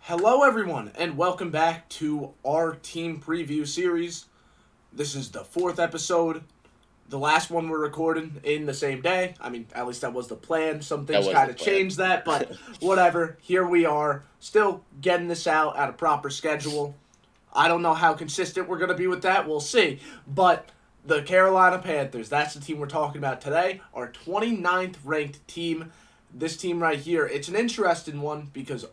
Hello, everyone, and welcome back to our team preview series. This is the fourth episode, the last one we're recording in the same day. I mean, at least that was the plan. Some That things was kind the of plan. changed that, but whatever. Here we are, still getting this out at a proper schedule. I don't know how consistent we're going to be with that. We'll see. But the Carolina Panthers, that's the team we're talking about today, our 29th ranked team. This team right here, it's an interesting one because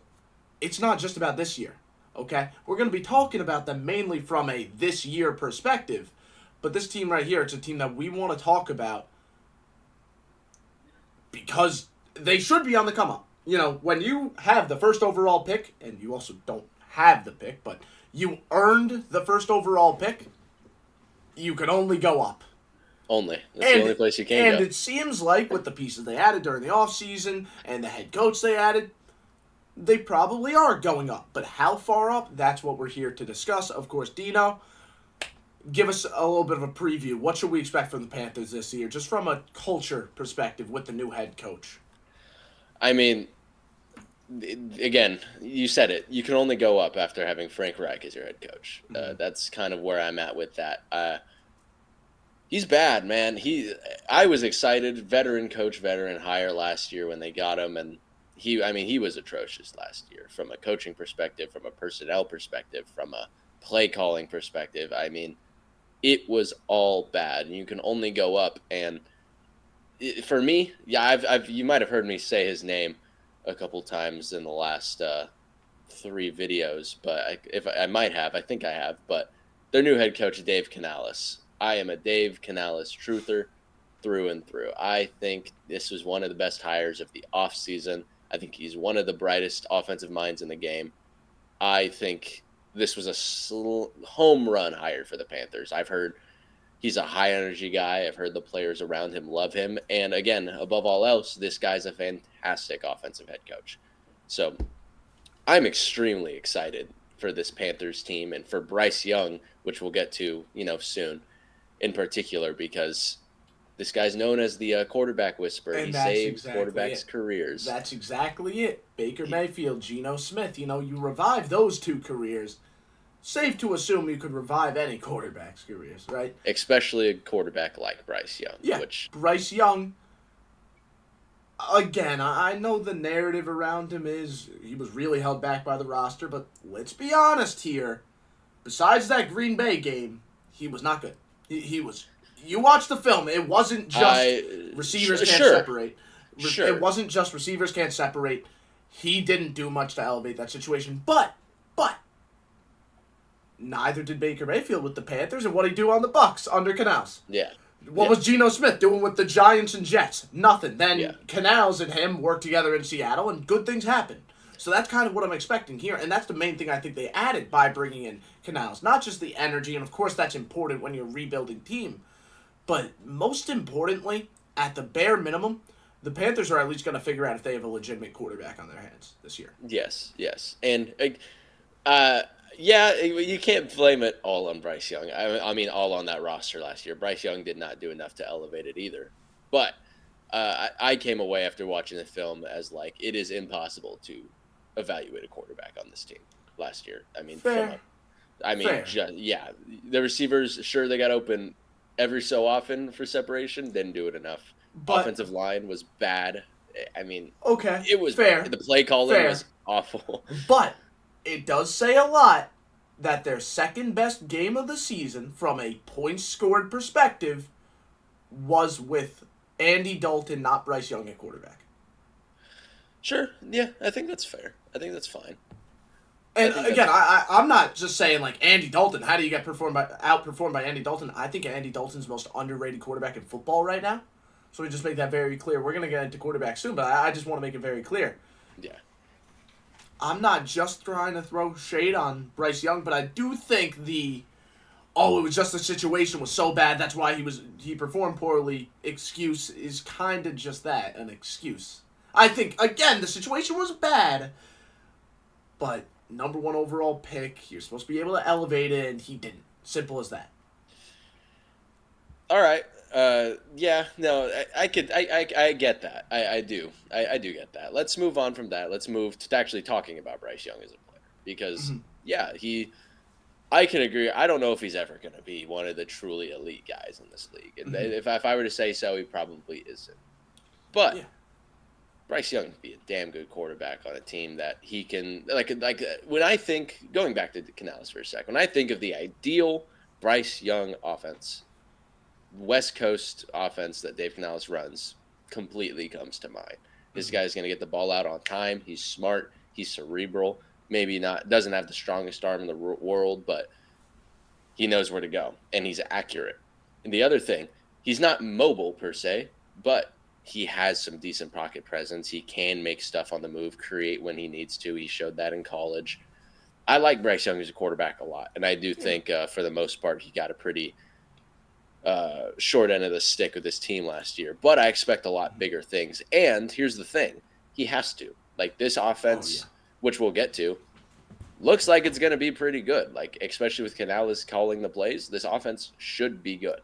it's not just about this year, okay? We're going to be talking about them mainly from a this year perspective, but this team right here, it's a team that we want to talk about because they should be on the come up. You know, when you have the first overall pick, and you also don't have the pick, but you earned the first overall pick, you can only go up. Only. That's the And only place you can and go. it seems like with the pieces they added during the offseason and the head coach they added, they probably are going up. But how far up? That's what we're here to discuss. Of course, Dino, give us a little bit of a preview. What should we expect from the Panthers this year, just from a culture perspective with the new head coach? I mean, again, you said it. You can only go up after having Frank Reich as your head coach. That's kind of where I'm at with that. He's bad, man. I was excited. Veteran coach, veteran hire last year when they got him, and he was atrocious last year from a coaching perspective, from a personnel perspective, from a play calling perspective. I mean, it was all bad, and you can only go up. And for me, yeah, you might have heard me say his name a couple times in the last three videos, but if I might have, I think I have. But their new head coach, Dave Canales. I am a Dave Canales truther through and through. I think this was one of the best hires of the offseason. I think he's one of the brightest offensive minds in the game. I think this was a home run hire for the Panthers. I've heard he's a high energy guy. I've heard the players around him love him. And again, above all else, this guy's a fantastic offensive head coach. So I'm extremely excited for this Panthers team and for Bryce Young, which we'll get to, soon in particular, because this guy's known as the quarterback whisperer. He And that's saves exactly quarterbacks' it. careers. That's exactly it. Baker Mayfield, Geno Smith, you revive those two careers. Safe to assume you could revive any quarterback's careers, right? Especially a quarterback like Bryce Young, Yeah, which Bryce Young, again, I know the narrative around him is he was really held back by the roster, but let's be honest here. Besides that Green Bay game, he was not good. He was. You watch the film. It wasn't just receivers can't sure, separate. It sure. wasn't just receivers can't separate. He didn't do much to elevate that situation, but neither did Baker Mayfield with the Panthers, and what he do on the Bucks under Canals. Yeah, What yeah, was Geno Smith doing with the Giants and Jets? Nothing. yeah. Then Canals and him worked together in Seattle, and good things happened. So that's kind of what I'm expecting here, and that's the main thing I think they added by bringing in Canals. Not just the energy, and of course that's important when you're a rebuilding team, but most importantly, at the bare minimum, the Panthers are at least going to figure out if they have a legitimate quarterback on their hands this year. Yes, yes. And uh, yeah, you can't blame it all on Bryce Young. I mean, all on that roster last year. Bryce Young did not do enough to elevate it either. But I came away after watching the film as like it is impossible to evaluate a quarterback on this team last year. I mean, Fair. Fair. yeah, the receivers sure they got open every so often for separation, didn't do it enough. But, Offensive line was bad. I mean, okay. it was Fair. the play calling Fair. was awful. But it does say a lot that their second best game of the season, from a points scored perspective, was with Andy Dalton, not Bryce Young at quarterback. Sure, yeah, I think that's fair. I think that's fine. I And think again, that's I'm not just saying like Andy Dalton. How do you get outperformed by Andy Dalton? I think Andy Dalton's the most underrated quarterback in football right now. So we just make that very clear. We're gonna get into quarterback soon, but I just want to make it very clear. yeah. I'm not just trying to throw shade on Bryce Young, but I do think it was just the situation was so bad that's why he performed poorly excuse is kind of just that, an excuse. I think again the situation was bad, but number one overall pick, you're supposed to be able to elevate it, and he didn't. Simple as that. All right. Yeah. No, I get that. I do. I do get that. Let's move on from that. Let's move to actually talking about Bryce Young as a player. because I can agree. I don't know if he's ever going to be one of the truly elite guys in this league. And if I were to say so, he probably isn't. But Bryce Young would be a damn good quarterback on a team that he can like when I think, going back to Canales for a sec, when I think of the ideal Bryce Young offense, West Coast offense that Dave Canales runs completely comes to mind. This guy's going to get the ball out on time. He's smart. He's cerebral. Maybe doesn't have the strongest arm in the world, but he knows where to go, and he's accurate. And the other thing, he's not mobile per se, but he has some decent pocket presence. He can make stuff on the move, create when he needs to. He showed that in college. I like Bryce Young as a quarterback a lot, and I do think for the most part he got a pretty short end of the stick with this team last year. But I expect a lot bigger things. And here's the thing. He has to. Like, this offense, which we'll get to, looks like it's going to be pretty good. Like, especially with Canales calling the plays, this offense should be good.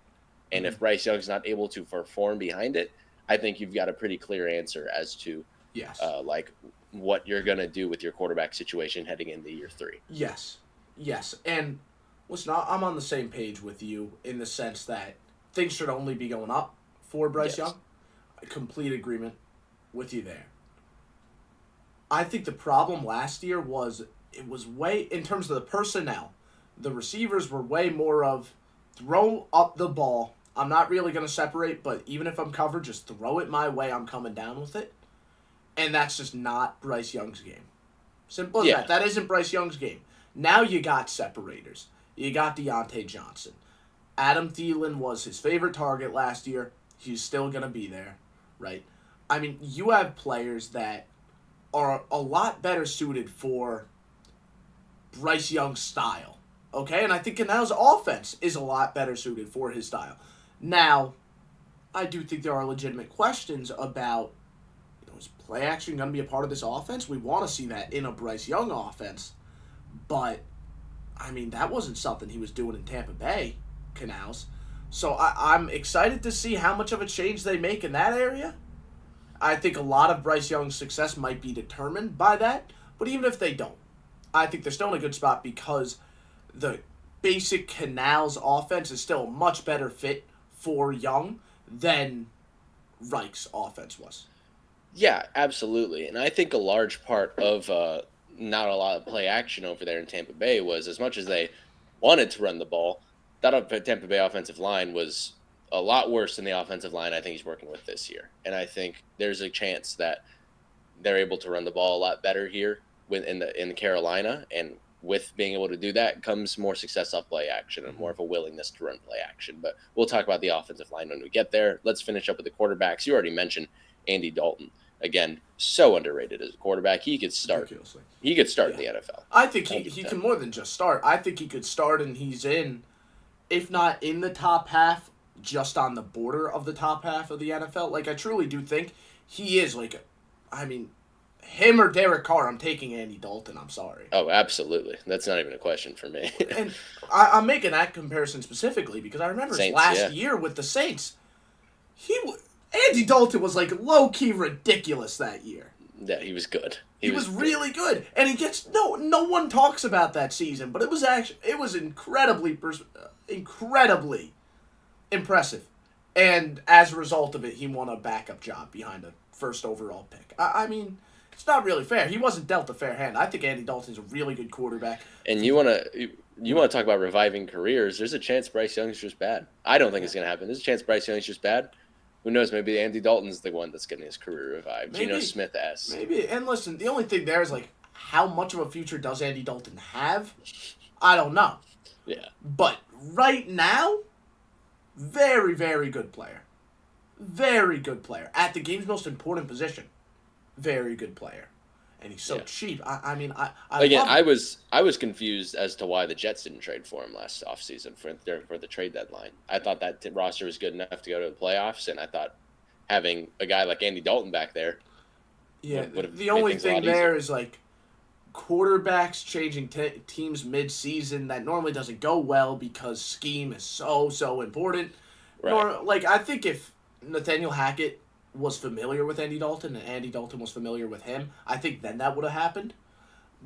And if Bryce Young's not able to perform behind it, I think you've got a pretty clear answer as to like what you're going to do with your quarterback situation heading into year 3. Yes. And listen, I'm on the same page with you in the sense that things should only be going up for Bryce Young. Complete agreement with you there. I think the problem last year was it was way, in terms of the personnel, the receivers were way more of throw up the ball. I'm not really going to separate, but even if I'm covered, just throw it my way. I'm coming down with it. And that's just not Bryce Young's game. Simple as that. That isn't Bryce Young's game. Now you got separators. You got Deontay Johnson. Adam Thielen was his favorite target last year. He's still going to be there, right? I mean, you have players that are a lot better suited for Bryce Young's style, okay? And I think Canales' offense is a lot better suited for his style. Now, I do think there are legitimate questions about, is play action going to be a part of this offense? We want to see that in a Bryce Young offense. But, I mean, that wasn't something he was doing in Tampa Bay, Canales. So I'm excited to see how much of a change they make in that area. I think a lot of Bryce Young's success might be determined by that. But even if they don't, I think they're still in a good spot because the basic Canales offense is still a much better fit for Young than Reich's offense was. Yeah, absolutely. And I think a large part of not a lot of play action over there in Tampa Bay was, as much as they wanted to run the ball, that Tampa Bay offensive line was a lot worse than the offensive line I think he's working with this year. And I think there's a chance that they're able to run the ball a lot better here in Carolina, and with being able to do that comes more success off play action and more of a willingness to run play action. But we'll talk about the offensive line when we get there. Let's finish up with the quarterbacks. You already mentioned Andy Dalton. Again, so underrated as a quarterback. He could start. He could start in the NFL. I think he can more than just start. I think he could start, and he's in, if not in the top half, just on the border of the top half of the NFL. Like, I truly do think he is, like, I mean, him or Derek Carr, I'm taking Andy Dalton. I'm sorry. Oh, absolutely. That's not even a question for me. And I'm making that comparison specifically because I remember Saints, last year with the Saints, Andy Dalton was, like, low-key ridiculous that year. Yeah, he was good. He was really good. And he gets no one talks about that season, but it was incredibly impressive. And as a result of it, he won a backup job behind a first overall pick. I mean, it's not really fair. He wasn't dealt a fair hand. I think Andy Dalton's a really good quarterback. And you want to talk about reviving careers, there's a chance Bryce Young's just bad. I don't think it's going to happen. There's a chance Bryce Young's just bad. Who knows? Maybe Andy Dalton's the one that's getting his career revived. Geno Smith-esque. Maybe. And listen, the only thing there is, like, how much of a future does Andy Dalton have? I don't know. Yeah. But right now, very, very good player. Very good player. At the game's most important position. Very good player. And he's so cheap. I mean, I again, love him. I was confused as to why the Jets didn't trade for him last offseason for the trade deadline. I thought that roster was good enough to go to the playoffs, and I thought having a guy like Andy Dalton back there would have the only thing there is, like, quarterbacks changing teams mid-season. That normally doesn't go well because scheme is so important. Right. Like, I think if Nathaniel Hackett was familiar with Andy Dalton and Andy Dalton was familiar with him, I think then that would have happened.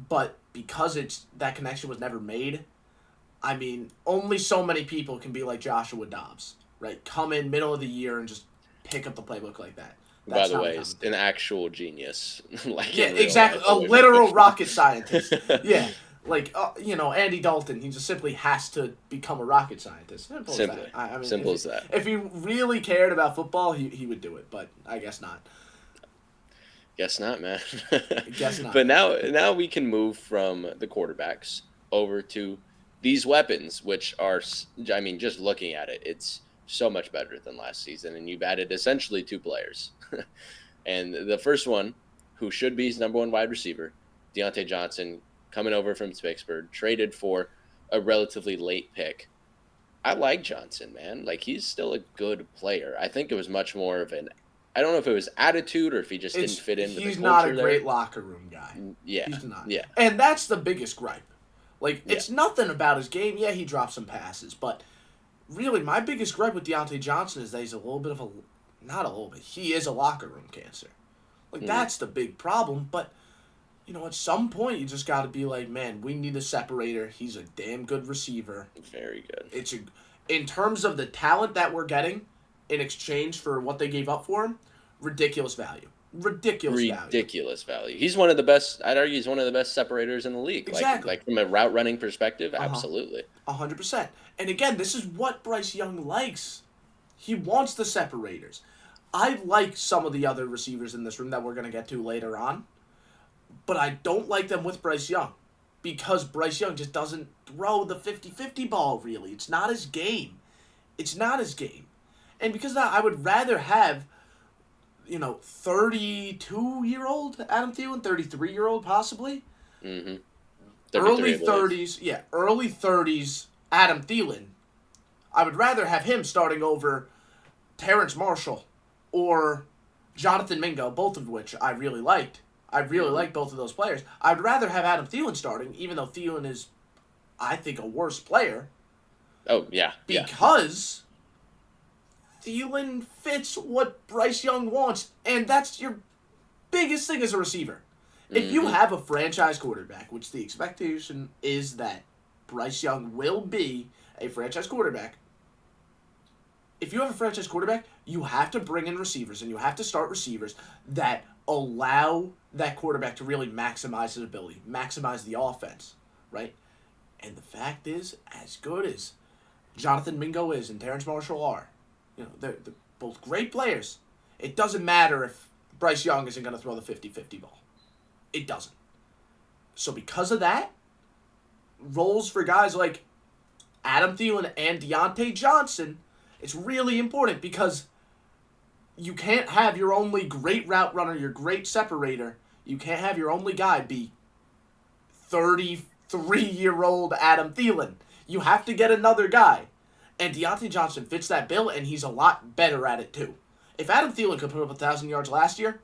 but because that connection was never made, I mean, only so many people can be like Joshua Dobbs, right? Come in middle of the year and just pick up the playbook like that. By the way, is an actual genius. Like yeah, exactly. A literal rocket scientist. Yeah. Like, Andy Dalton, he just simply has to become a rocket scientist. Simple as that. I mean, simple as that. If he really cared about football, he would do it, but I guess not. Guess not, man. Guess not. But now we can move from the quarterbacks over to these weapons, which are, I mean, just looking at it, it's so much better than last season, and you've added essentially 2 players. And the first one, who should be his number 1 wide receiver, Deontay Johnson, coming over from Pittsburgh, traded for a relatively late pick. I like Johnson, man. Like, he's still a good player. I think it was much more of I don't know if it was attitude or if he just didn't fit in with the culture. He's not a great locker room guy. Yeah. He's not. Yeah. And that's the biggest gripe. Like, it's nothing about his game. Yeah, he dropped some passes, but really, my biggest gripe with Deontay Johnson is that he's a little bit of not a little bit, he is a locker room cancer. Like, that's the big problem, but, at some point, you just got to be like, man, we need a separator. He's a damn good receiver. Very good. In terms of the talent that we're getting in exchange for what they gave up for him, ridiculous value. Ridiculous value. He's one of the best, I'd argue he's one of the best separators in the league. Exactly. Like from a route running perspective, absolutely. 100%. And again, this is what Bryce Young likes. He wants the separators. I like some of the other receivers in this room that we're going to get to later on, but I don't like them with Bryce Young because Bryce Young just doesn't throw the 50-50 ball, really. It's not his game. And because of that, I would rather have 32-year-old Adam Thielen, 33-year-old possibly. Mm-hmm. Early 30s Adam Thielen. I would rather have him starting over Terrence Marshall or Jonathan Mingo, both of which I really liked. I really like both of those players. I'd rather have Adam Thielen starting, even though Thielen is, I think, a worse player. Oh, yeah. Because Thielen fits what Bryce Young wants, and that's your biggest thing as a receiver. If you have a franchise quarterback, which the expectation is that Bryce Young will be a franchise quarterback, if you have a franchise quarterback, you have to bring in receivers, and you have to start receivers that allow that quarterback to really maximize his ability, maximize the offense, right? And the fact is, as good as Jonathan Mingo is and Terrence Marshall are, they're both great players. It doesn't matter if Bryce Young isn't going to throw the 50-50 ball. It doesn't. So because of that, roles for guys like Adam Thielen and Deontay Johnson, it's really important because you can't have your only great route runner, your great separator. You can't have your only guy be 33-year-old Adam Thielen. You have to get another guy. And Deontay Johnson fits that bill, and he's a lot better at it, too. If Adam Thielen could put up 1,000 yards last year,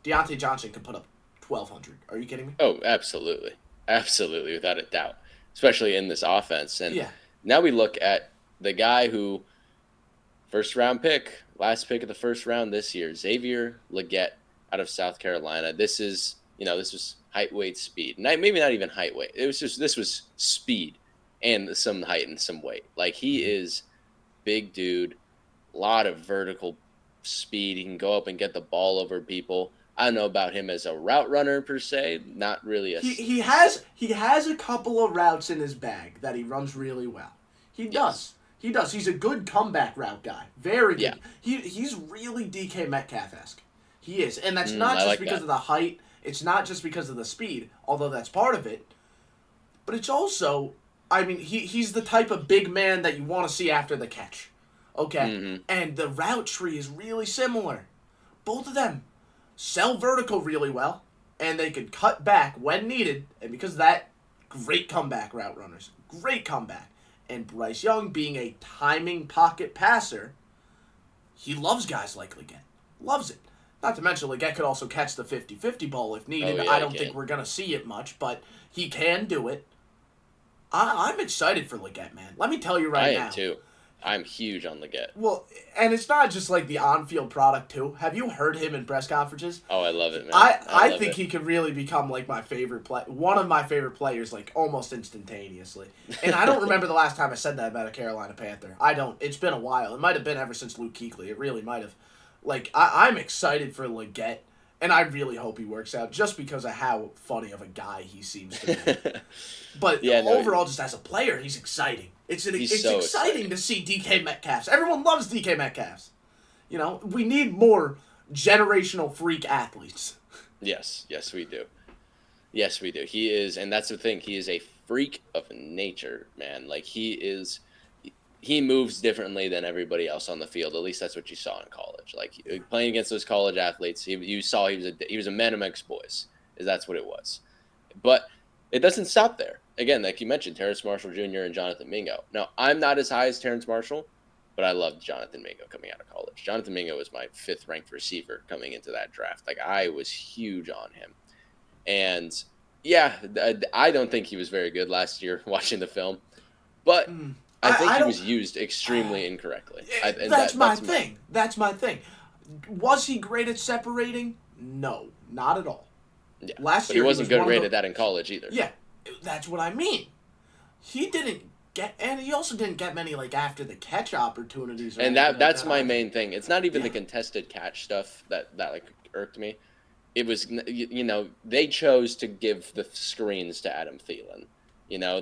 Deontay Johnson could put up 1,200. Are you kidding me? Oh, absolutely. Absolutely, without a doubt. Especially in this offense. And now we look at the guy who, first-round pick, last pick of the first round this year, Xavier Legette out of South Carolina. This is, this was height, weight, speed. Maybe not even height, weight. This was speed and some height and some weight. Like, he is big dude, a lot of vertical speed. He can go up and get the ball over people. I don't know about him as a route runner per se. Not really a. He has a couple of routes in his bag that he runs really well. He does. He does. He's a good comeback route guy. Very good. Yeah. He's really DK Metcalf-esque. He is, and that's not just because of the height. It's not just because of the speed, although that's part of it. But it's also, I mean, he's the type of big man that you want to see after the catch. Okay? And the route tree is really similar. Both of them sell vertical really well, and they can cut back when needed, and because of that, great comeback route runners. Great comeback. And Bryce Young, being a timing pocket passer, he loves guys like Legette. Loves it. Not to mention, Legette could also catch the 50-50 ball if needed. I don't think we're going to see it much, but he can do it. I'm excited for Legette, man. Let me tell you right now. I am too. I'm huge on Leggett. Well, and it's not just like the on-field product too. Have you heard him in press conferences? Oh, I love it, man. I love think it. he could really become like my favorite one of my favorite players, like almost instantaneously. And I don't remember the last time I said that about a Carolina Panther. I don't. It's been a while. It might have been ever since Luke Kuechly. It really might have. Like I'm excited for Leggett, and I really hope he works out just because of how funny of a guy he seems to be. But overall, just as a player, he's exciting. It's so exciting to see DK Metcalfs. Everyone loves DK Metcalfs. You know, we need more generational freak athletes. Yes, we do. Yes, we do. He is, and that's the thing. He is a freak of nature, man. Like he moves differently than everybody else on the field. At least that's what you saw in college. Like playing against those college athletes, you saw he was a man amongst boys. That's what it was. But it doesn't stop there. Again, like you mentioned, Terrace Marshall Jr. and Jonathan Mingo. Now, I'm not as high as Terrace Marshall, but I loved Jonathan Mingo coming out of college. Jonathan Mingo was my 5th ranked receiver coming into that draft. Like, I was huge on him. And, yeah, I don't think he was very good last year watching the film. But I think he was used extremely incorrectly. That's my thing. That's my thing. Was he great at separating? No, not at all. Yeah, last year he wasn't good at that in college either. Yeah, that's what I mean. He didn't get, and he also didn't get many like after the catch opportunities. And that's my main thing. It's not even the contested catch stuff that like irked me. It was they chose to give the screens to Adam Thielen.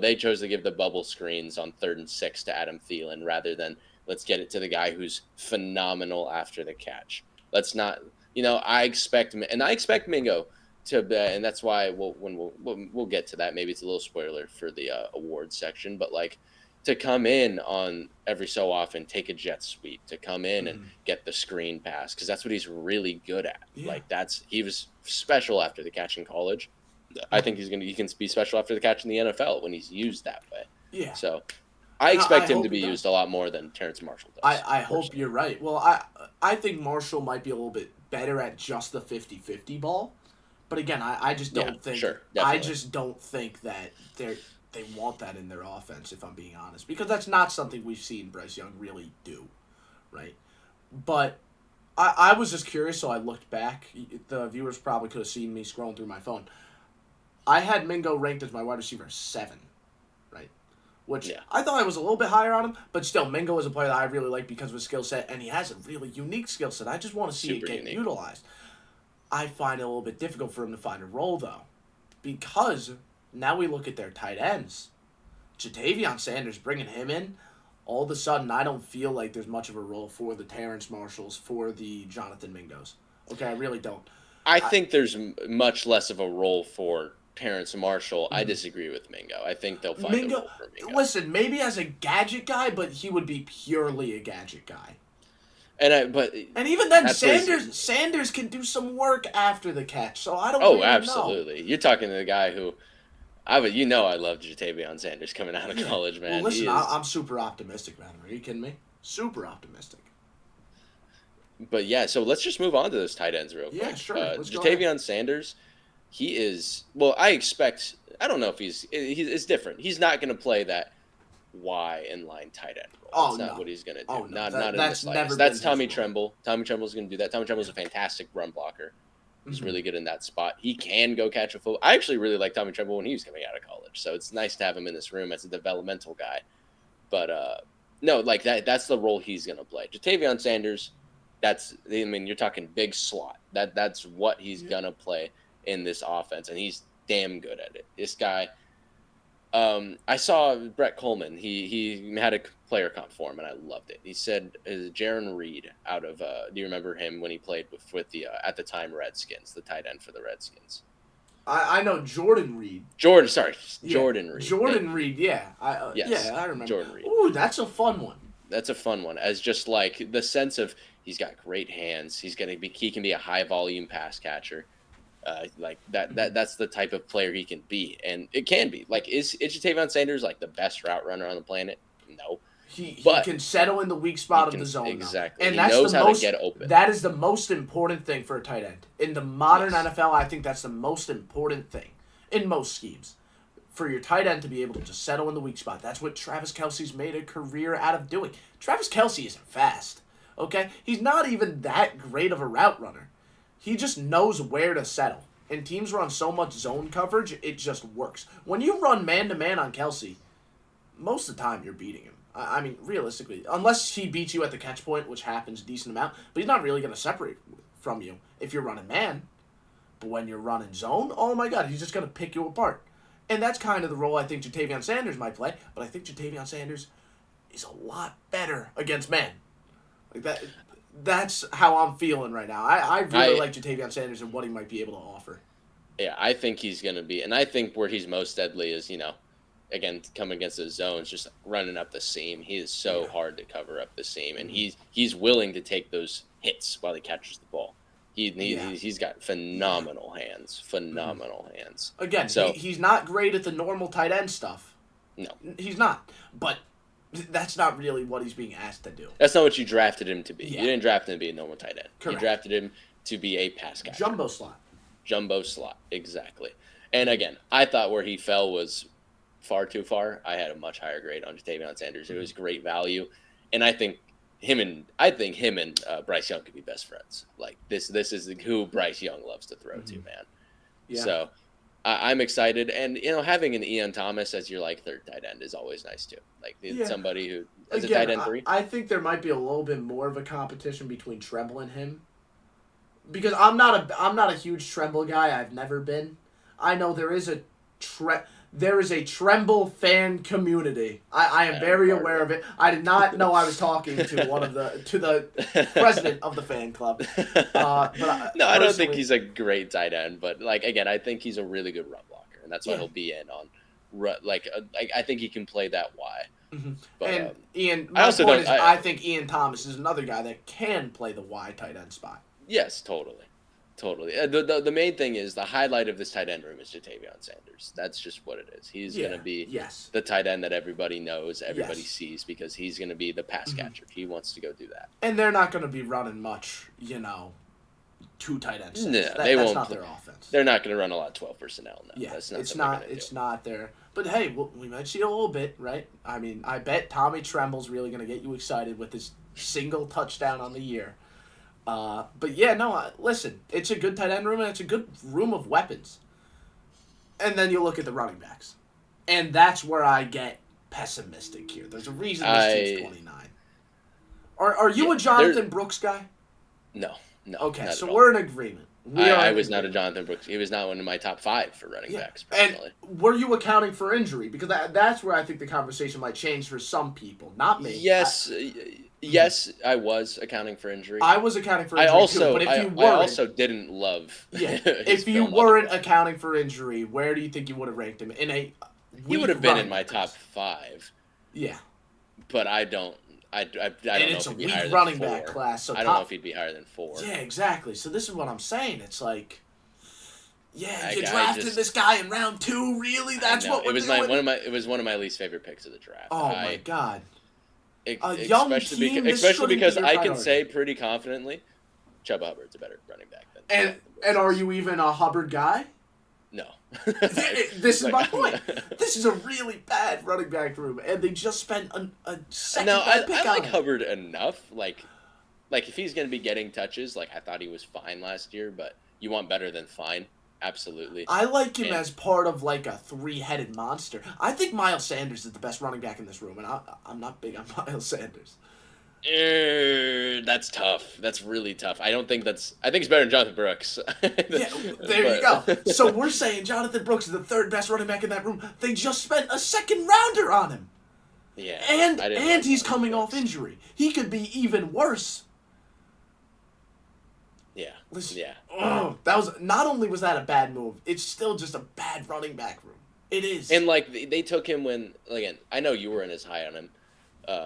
They chose to give the bubble screens on 3rd and 6 to Adam Thielen rather than let's get it to the guy who's phenomenal after the catch. Let's not. I expect Mingo to, and that's why we'll get to that. Maybe it's a little spoiler for the awards section, but like to come in on every so often, take a jet sweep, to come in and get the screen pass because that's what he's really good at. Yeah. Like he was special after the catch in college. I think he can be special after the catch in the NFL when he's used that way. Yeah. So I expect him to be used a lot more than Terrace Marshall does. I hope you're right. Well, I think Marshall might be a little bit better at just the 50-50 ball. But again, I just don't think. Sure, I just don't think that they want that in their offense. If I'm being honest, because that's not something we've seen Bryce Young really do, right? But I was just curious, so I looked back. The viewers probably could have seen me scrolling through my phone. I had Mingo ranked as my wide receiver 7, right? Which I thought I was a little bit higher on him, but still, Mingo is a player that I really like because of his skill set, and he has a really unique skill set. I just want to see it get utilized. I find it a little bit difficult for him to find a role, though, because now we look at their tight ends. Jatavion Sanders, bringing him in, all of a sudden I don't feel like there's much of a role for the Terrace Marshalls, for the Jonathan Mingos. Okay, I really don't. I think there's much less of a role for Terrace Marshall. I disagree with Mingo. I think they'll find a role for Mingo. Listen, maybe as a gadget guy, but he would be purely a gadget guy. And even then, Sanders can do some work after the catch, so I don't really absolutely. You're talking to the guy who, I loved Jatavion Sanders coming out of college, man. Well, listen, I'm super optimistic, man. Are you kidding me? Super optimistic. But yeah, so let's just move on to those tight ends real quick. Yeah, sure. Jatavion Sanders, he is. Well, I don't know if it's different. He's not going to play that Y inline tight end role. That's not what he's going to do. Oh, no. Not in the slightest. That's Tommy Tremble. Tommy Tremble's going to do that. Tommy Tremble's a fantastic run blocker. He's really good in that spot. He can go catch a football. I actually really liked Tommy Tremble when he was coming out of college, so it's nice to have him in this room as a developmental guy. But no, like that's the role he's going to play. Jatavion Sanders, you're talking big slot. That's what he's going to play in this offense, and he's damn good at it. This guy, I saw Brett Coleman. He had a player comp for him, and I loved it. He said, Jaron Reed out of, do you remember him when he played with the, at the time, Redskins, the tight end for the Redskins? I know Jordan Reed. Jordan Reed. Jordan Reed, yeah. Yes, I remember. Jordan Reed. Ooh, that's a fun one. That's a fun one, as just like the sense of he's got great hands. He can be a high volume pass catcher. Like that's the type of player he can be, and it can be. Like, is Jatavion Sanders like the best route runner on the planet? No. He can settle in the weak spot of the zone. Exactly. And he knows how to get open. That is the most important thing for a tight end. In the modern NFL, I think that's the most important thing in most schemes. for your tight end to be able to just settle in the weak spot. That's what Travis Kelce's made a career out of doing. Travis Kelce isn't fast, okay? He's not even that great of a route runner. He just knows where to settle. And teams run so much zone coverage, it just works. When you run man-to-man on Kelce, most of the time you're beating him. I mean, realistically, unless he beats you at the catch point, which happens a decent amount, but he's not really going to separate from you if you're running man. But when you're running zone, oh my God, he's just going to pick you apart. And that's kind of the role I think Ja'Tavion Sanders might play, but I think Ja'Tavion Sanders is a lot better against man. Like that. That's how I'm feeling right now. I really like Ja'Tavion Sanders and what he might be able to offer. Yeah, I think he's going to be, and I think where he's most deadly is, again, coming against the zones, just running up the seam. He is so hard to cover up the seam, and he's willing to take those hits while he catches the ball. He's got phenomenal hands. Again, so he's not great at the normal tight end stuff. No. He's not. But that's not really what he's being asked to do. That's not what you drafted him to be. Yeah. You didn't draft him to be a normal tight end. Correct. You drafted him to be a pass catcher. Jumbo slot. Exactly. And again, I thought where he fell was far too far. I had a much higher grade on Ja'Tavion Sanders. It was great value. And I think him and Bryce Young could be best friends. Like this is who Bryce Young loves to throw to, man. Yeah. So I'm excited, and having an Ian Thomas as your third tight end is always nice too. Like somebody who is a tight end 3. I think there might be a little bit more of a competition between Tremble and him, because I'm not a huge Tremble guy. I've never been. I know there is a Tremble fan community. I am very aware of it. I did not know I was talking to the president of the fan club. No, I don't think he's a great tight end, but again, I think he's a really good run blocker, and that's why he'll be in on. I think he can play that Y. Mm-hmm. But, and Ian, I think Ian Thomas is another guy that can play the Y tight end spot. Yes, totally. The main thing is the highlight of this tight end room is Ja'Tavion Sanders. That's just what it is. He's going to be the tight end that everybody knows, everybody sees, because he's going to be the pass catcher. He wants to go do that. And they're not going to be running much, 2 tight ends. No, they won't. That's not their offense. They're not going to run a lot of 12 personnel. No, yeah, it's not there. But hey, we might see a little bit, right? I mean, I bet Tommy Tremble's really going to get you excited with his single touchdown on the year. But yeah, no, listen, it's a good tight end room, and it's a good room of weapons. And then you look at the running backs. And that's where I get pessimistic here. There's a reason this team's 29. Are you a Jonathan Brooks guy? No. Okay, so we're in agreement. I was not a Jonathan Brooks. He was not one of my top 5 for running backs, personally. And were you accounting for injury? Because that's where I think the conversation might change for some people, not me. Yes, I was accounting for injury. I was accounting for injury too, but if you weren't... I also didn't love if you weren't accounting for injury, where do you think you would have ranked him? He would have been in my top 5. Yeah. But I don't know if he'd be higher than 4. running back class, so I don't know if he'd be higher than 4. Yeah, exactly. So this is what I'm saying. It's like... Yeah, you drafted this guy in round 2, really? That's what we're doing? It was one of my least favorite picks of the draft. Oh, my God. Especially because I can say pretty confidently, Chuba Hubbard's a better running back than. And are you even a Hubbard guy? No. This is my point. This is a really bad running back room, and they just spent a second. No, I like Hubbard enough. Like if he's going to be getting touches, I thought he was fine last year, but you want better than fine. Absolutely. I like him as part of a 3-headed monster. I think Miles Sanders is the best running back in this room, and I'm not big on Miles Sanders. That's tough. That's really tough. I think it's better than Jonathan Brooks. You go. So we're saying Jonathan Brooks is the 3rd best running back in that room. They just spent a 2nd rounder on him. Yeah. And he's coming off injury. He could be even worse. Yeah. Listen, that was not only was that a bad move, it's still just a bad running back room. It is. And they took him when again, I know you weren't as high on him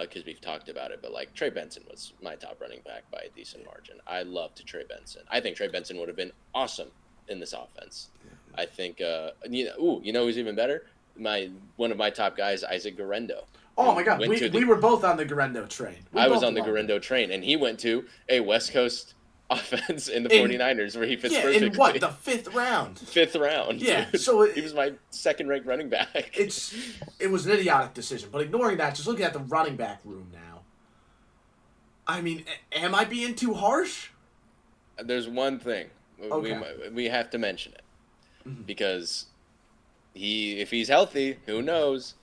because we've talked about it, but Trey Benson was my top running back by a decent margin. I loved Trey Benson. I think Trey Benson would have been awesome in this offense. I think who's even better? One of my top guys, Isaac Guerendo. Oh my God, we were both on the Guerendo train. I was on the Guerendo train, and he went to a West Coast offense in the 49ers where he fits yeah, perfectly. in what, the 5th round? 5th round. Yeah, dude. so he was my second-ranked running back. It was an idiotic decision, but ignoring that, just looking at the running back room now. I mean, am I being too harsh? There's one thing we have to mention it because if he's healthy, who knows?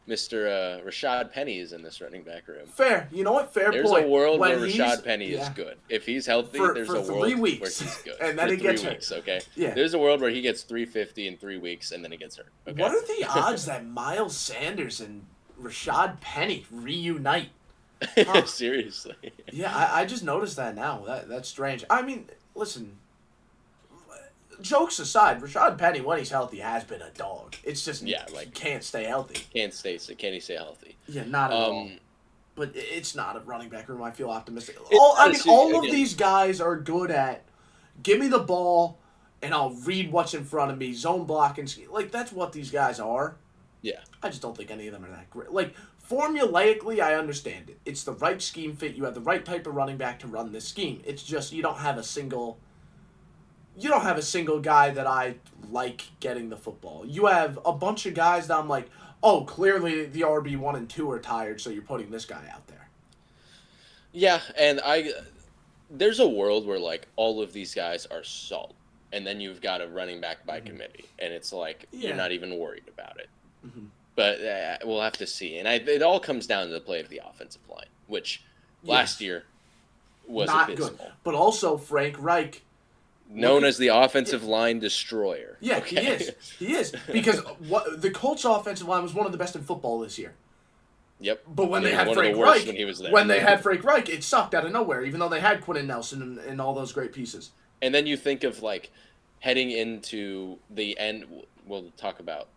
Mr. Rashad Penny is in this running back room. Fair. You know what? Fair there's point. There's a world where Rashad Penny is good. If he's healthy, there's a world 3 weeks. where he's good. And then he gets hurt. Okay? Yeah. There's a world where he gets 350 in 3 weeks and then he gets hurt. Okay? What are the odds that Miles Sanders and Rashad Penny reunite? Huh. Seriously. Yeah, I just noticed that now. That's strange. I mean, listen, jokes aside, Rashad Penny, when he's healthy, has been a dog. It's just can't stay healthy. Can he stay healthy? Yeah, not at all. But it's not a running back room I feel optimistic. All of these guys are good at give me the ball and I'll read what's in front of me, zone block and like that's what these guys are. Yeah. I just don't think any of them are that great. Like formulaically, I understand it. It's the right scheme fit. You have the right type of running back to run this scheme. It's just you don't have a single guy that I like getting the football. You have a bunch of guys that I'm like, oh, clearly the RB1 and 2 are tired, so you're putting this guy out there. Yeah, and there's a world where like all of these guys are solid, and then you've got a running back by committee, and it's like you're not even worried about it. But we'll have to see, and it all comes down to the play of the offensive line, which last year was not abysmal. Good. But also Frank Reich, known as the offensive line destroyer. Yeah, okay? He is because the Colts' offensive line was one of the best in football this year. Yep. But when they had Frank Reich, it sucked out of nowhere, even though they had Quentin Nelson and all those great pieces. And then you think of like heading into the end. We'll talk about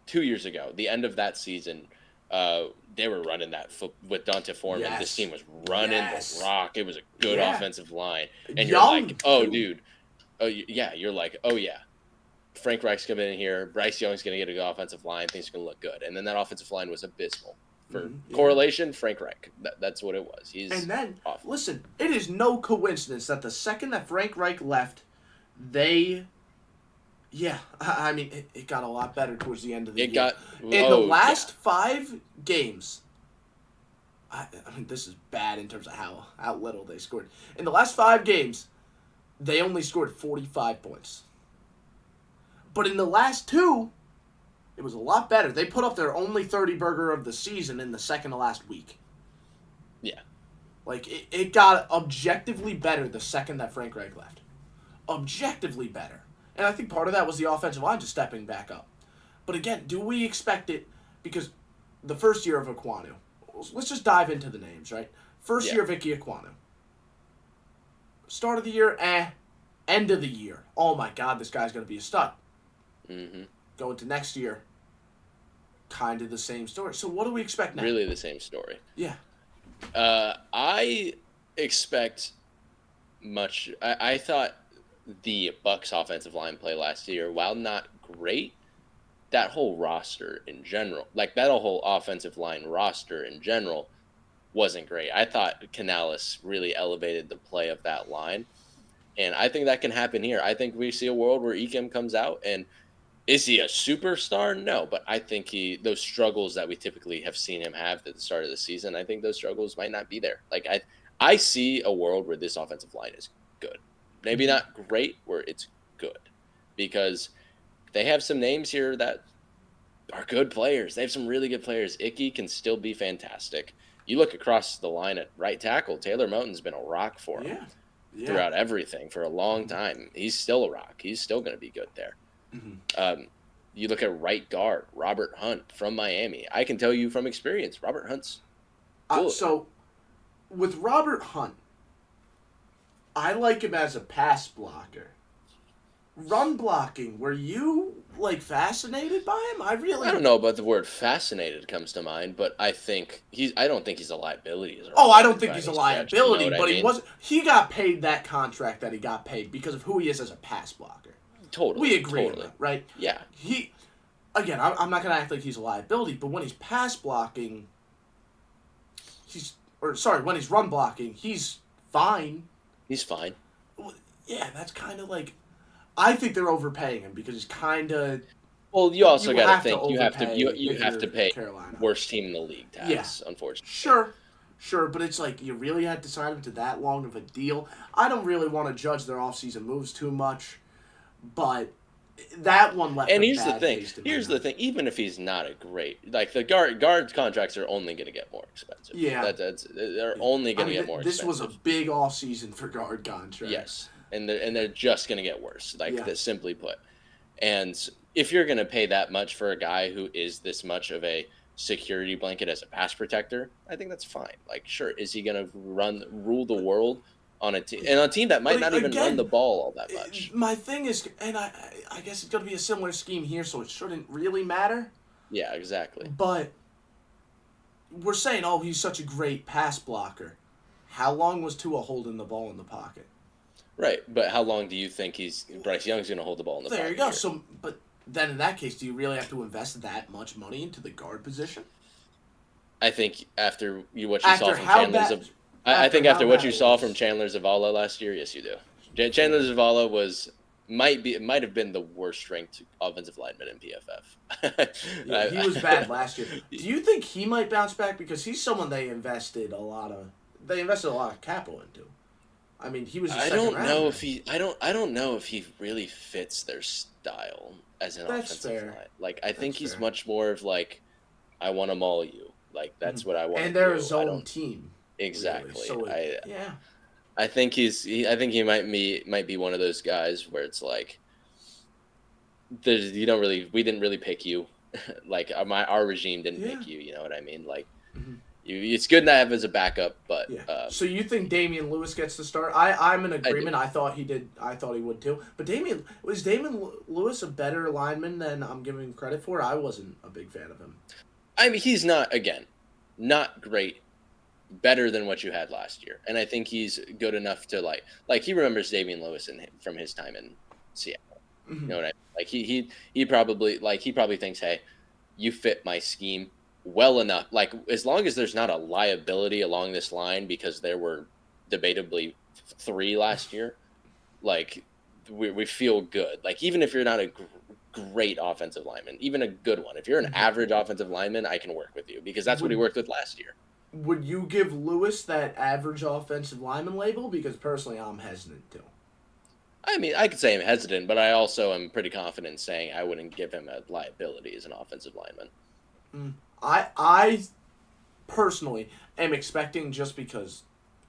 2 years ago, the end of that season. They were running that with Donta Foreman. Yes. This team was running the rock. It was a good offensive line, and you're Young, like, oh, dude. Oh, yeah, you're like, oh, yeah. Frank Reich's coming in here. Bryce Young's going to get a good offensive line. Things are going to look good. And then that offensive line was abysmal. For correlation, Frank Reich. That's what it was. And then, awful. Listen, it is no coincidence that the second that Frank Reich left, it got a lot better towards the end of the year. In the last 5 games, I mean, this is bad in terms of how little they scored. In the last 5 games, they only scored 45 points. But in the last 2, it was a lot better. They put up their only 30-burger of the season in the second to last week. Yeah. Like, it got objectively better the second that Frank Reich left. Objectively better. And I think part of that was the offensive line just stepping back up. But again, do we expect it? Because the first year of Ekwonu, let's just dive into the names, right? First year, Vicky Ekwonu. Start of the year, End of the year, oh my God, this guy's going to be a stud. Going to next year, kind of the same story. So what do we expect now? Really the same story. Yeah. I expect much. I thought the Bucs offensive line play last year, while not great, that whole roster in general, like that whole offensive line roster in general, wasn't great. I thought Canales really elevated the play of that line, and I think that can happen here. I think we see a world where Ekem comes out, and is he a superstar? No, but I think those struggles that we typically have seen him have at the start of the season, I think those struggles might not be there. Like I see a world where this offensive line is good. Maybe not great, where it's good, because they have some names here that are good players. They have some really good players. Icky can still be fantastic. You look across the line at right tackle, Taylor Moton's been a rock for him throughout everything for a long time. He's still a rock. He's still going to be good there. You look at right guard, Robert Hunt from Miami. I can tell you from experience, Robert Hunt's good. So, with Robert Hunt, I like him as a pass blocker. Run blocking, were you fascinated by him? I don't know about the word fascinated comes to mind, but I don't think he's a liability. I don't think he's a liability, you know but he got paid that contract that he got paid because of who he is as a pass blocker. Totally. We agree on that, right? Yeah. I'm not going to act like he's a liability, but when he's pass blocking, when he's run blocking, he's fine. He's fine. Yeah, that's kind of like, I think they're overpaying him because he's kind of. Well, you also You got to have to think overpay you if have to you're pay Carolina. worst team in the league Yeah, tax, unfortunately. sure, but it's like you really had to sign him to that long of a deal. I don't really want to judge their offseason moves too much, but that one left And a here's the bad thing. taste in my Here's the mouth. thing. Even if he's not a great, like the guard contracts are only going to get more expensive. Yeah, They're yeah. only I going to mean, get more this was a expensive. big offseason for guard contracts. Yes, and they're just going to get worse. Like Yeah, that, simply put. And if you're going to pay that much for a guy who is this much of a security blanket as a pass protector, I think that's fine. Like, sure, is he going to rule the world on a team, and a team that might but not even run the again, ball all that much? my thing is, and I guess it's gonna be a similar scheme here, so it shouldn't really matter. Yeah, exactly. But we're saying, oh, he's such a great pass blocker. How long was Tua holding the ball in the pocket? Right, but how long do you think Bryce Young's going to hold the ball in the pocket? There you go. Here? So, but then in that case, do you really have to invest that much money into the guard position? I think after what you saw from what you saw from Chandler Zavala last year, yes, you do. Chandler Zavala might have been the worst ranked offensive lineman in PFF. Yeah, he was bad last year. Do you think he might bounce back because he's someone they invested a lot of capital into? I mean, he was. I don't know if he really fits their style as an offensive line. Like I think he's much more of like, I want to maul you. Like that's what I want. And they're his own team. Exactly. Really. So I think he might be one of those guys where it's like, we didn't really pick you, like our regime didn't pick you. You know what I mean? Like, it's good to have as a backup, but so you think Damian Lewis gets the start? I'm in agreement. I thought he did. I thought he would too. But Damian Lewis a better lineman than I'm giving him credit for? I wasn't a big fan of him. I mean, he's not great. Better than what you had last year, and I think he's good enough to like he remembers Damian Lewis from his time in Seattle. You know what I mean? Like he probably thinks, hey, you fit my scheme well enough. Like as long as there's not a liability along this line, because there were debatably 3 last year, like we feel good. Like even if you're not a great offensive lineman, even a good one, if you're an average offensive lineman, I can work with you because that's what he worked with last year. Would you give Lewis that average offensive lineman label? Because personally, I'm hesitant to. I mean, I could say I'm hesitant, but I also am pretty confident in saying I wouldn't give him a liability as an offensive lineman. I personally am expecting, just because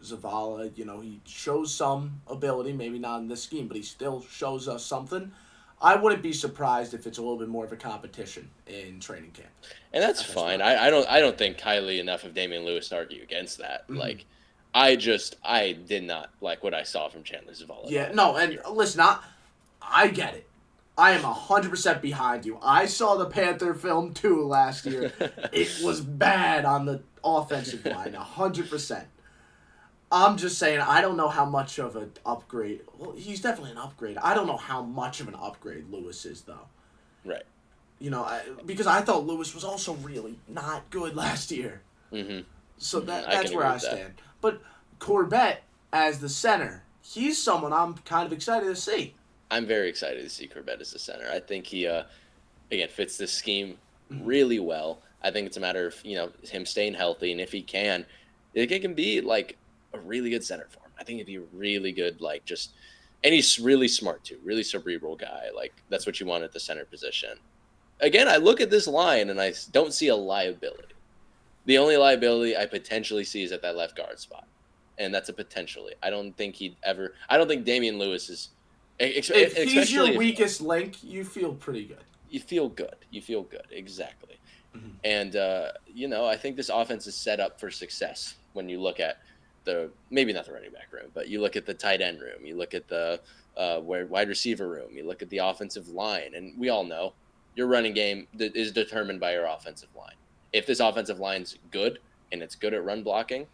Zavala, he shows some ability, maybe not in this scheme, but he still shows us something. I wouldn't be surprised if it's a little bit more of a competition in training camp. And that's fine. I don't think highly enough of Damian Lewis to argue against that. Like, I did not like what I saw from Chandler Zavala. Yeah, no, and listen, I get it. I am 100% behind you. I saw the Panther film too last year. It was bad on the offensive line, 100%. I'm just saying, I don't know how much of an upgrade. Well, he's definitely an upgrade. I don't know how much of an upgrade Lewis is, though. Right. Because I thought Lewis was also really not good last year. So that's where I stand. But Corbett as the center, he's someone I'm kind of excited to see. I'm very excited to see Corbett as the center. I think he, again, fits this scheme really well. I think it's a matter of, him staying healthy, and if he can, it can be like a really good center for him. I think it'd be really good, and he's really smart too, really cerebral guy. Like that's what you want at the center position. Again, I look at this line and I don't see a liability. The only liability I potentially see is at that left guard spot, and that's a potentially. I don't think Damian Lewis is. If he's your weakest link, you feel pretty good. You feel good. Exactly. And I think this offense is set up for success when you look at maybe not the running back room, but you look at the tight end room, you look at the wide receiver room, you look at the offensive line, and we all know your running game is determined by your offensive line. If this offensive line's good and it's good at run blocking,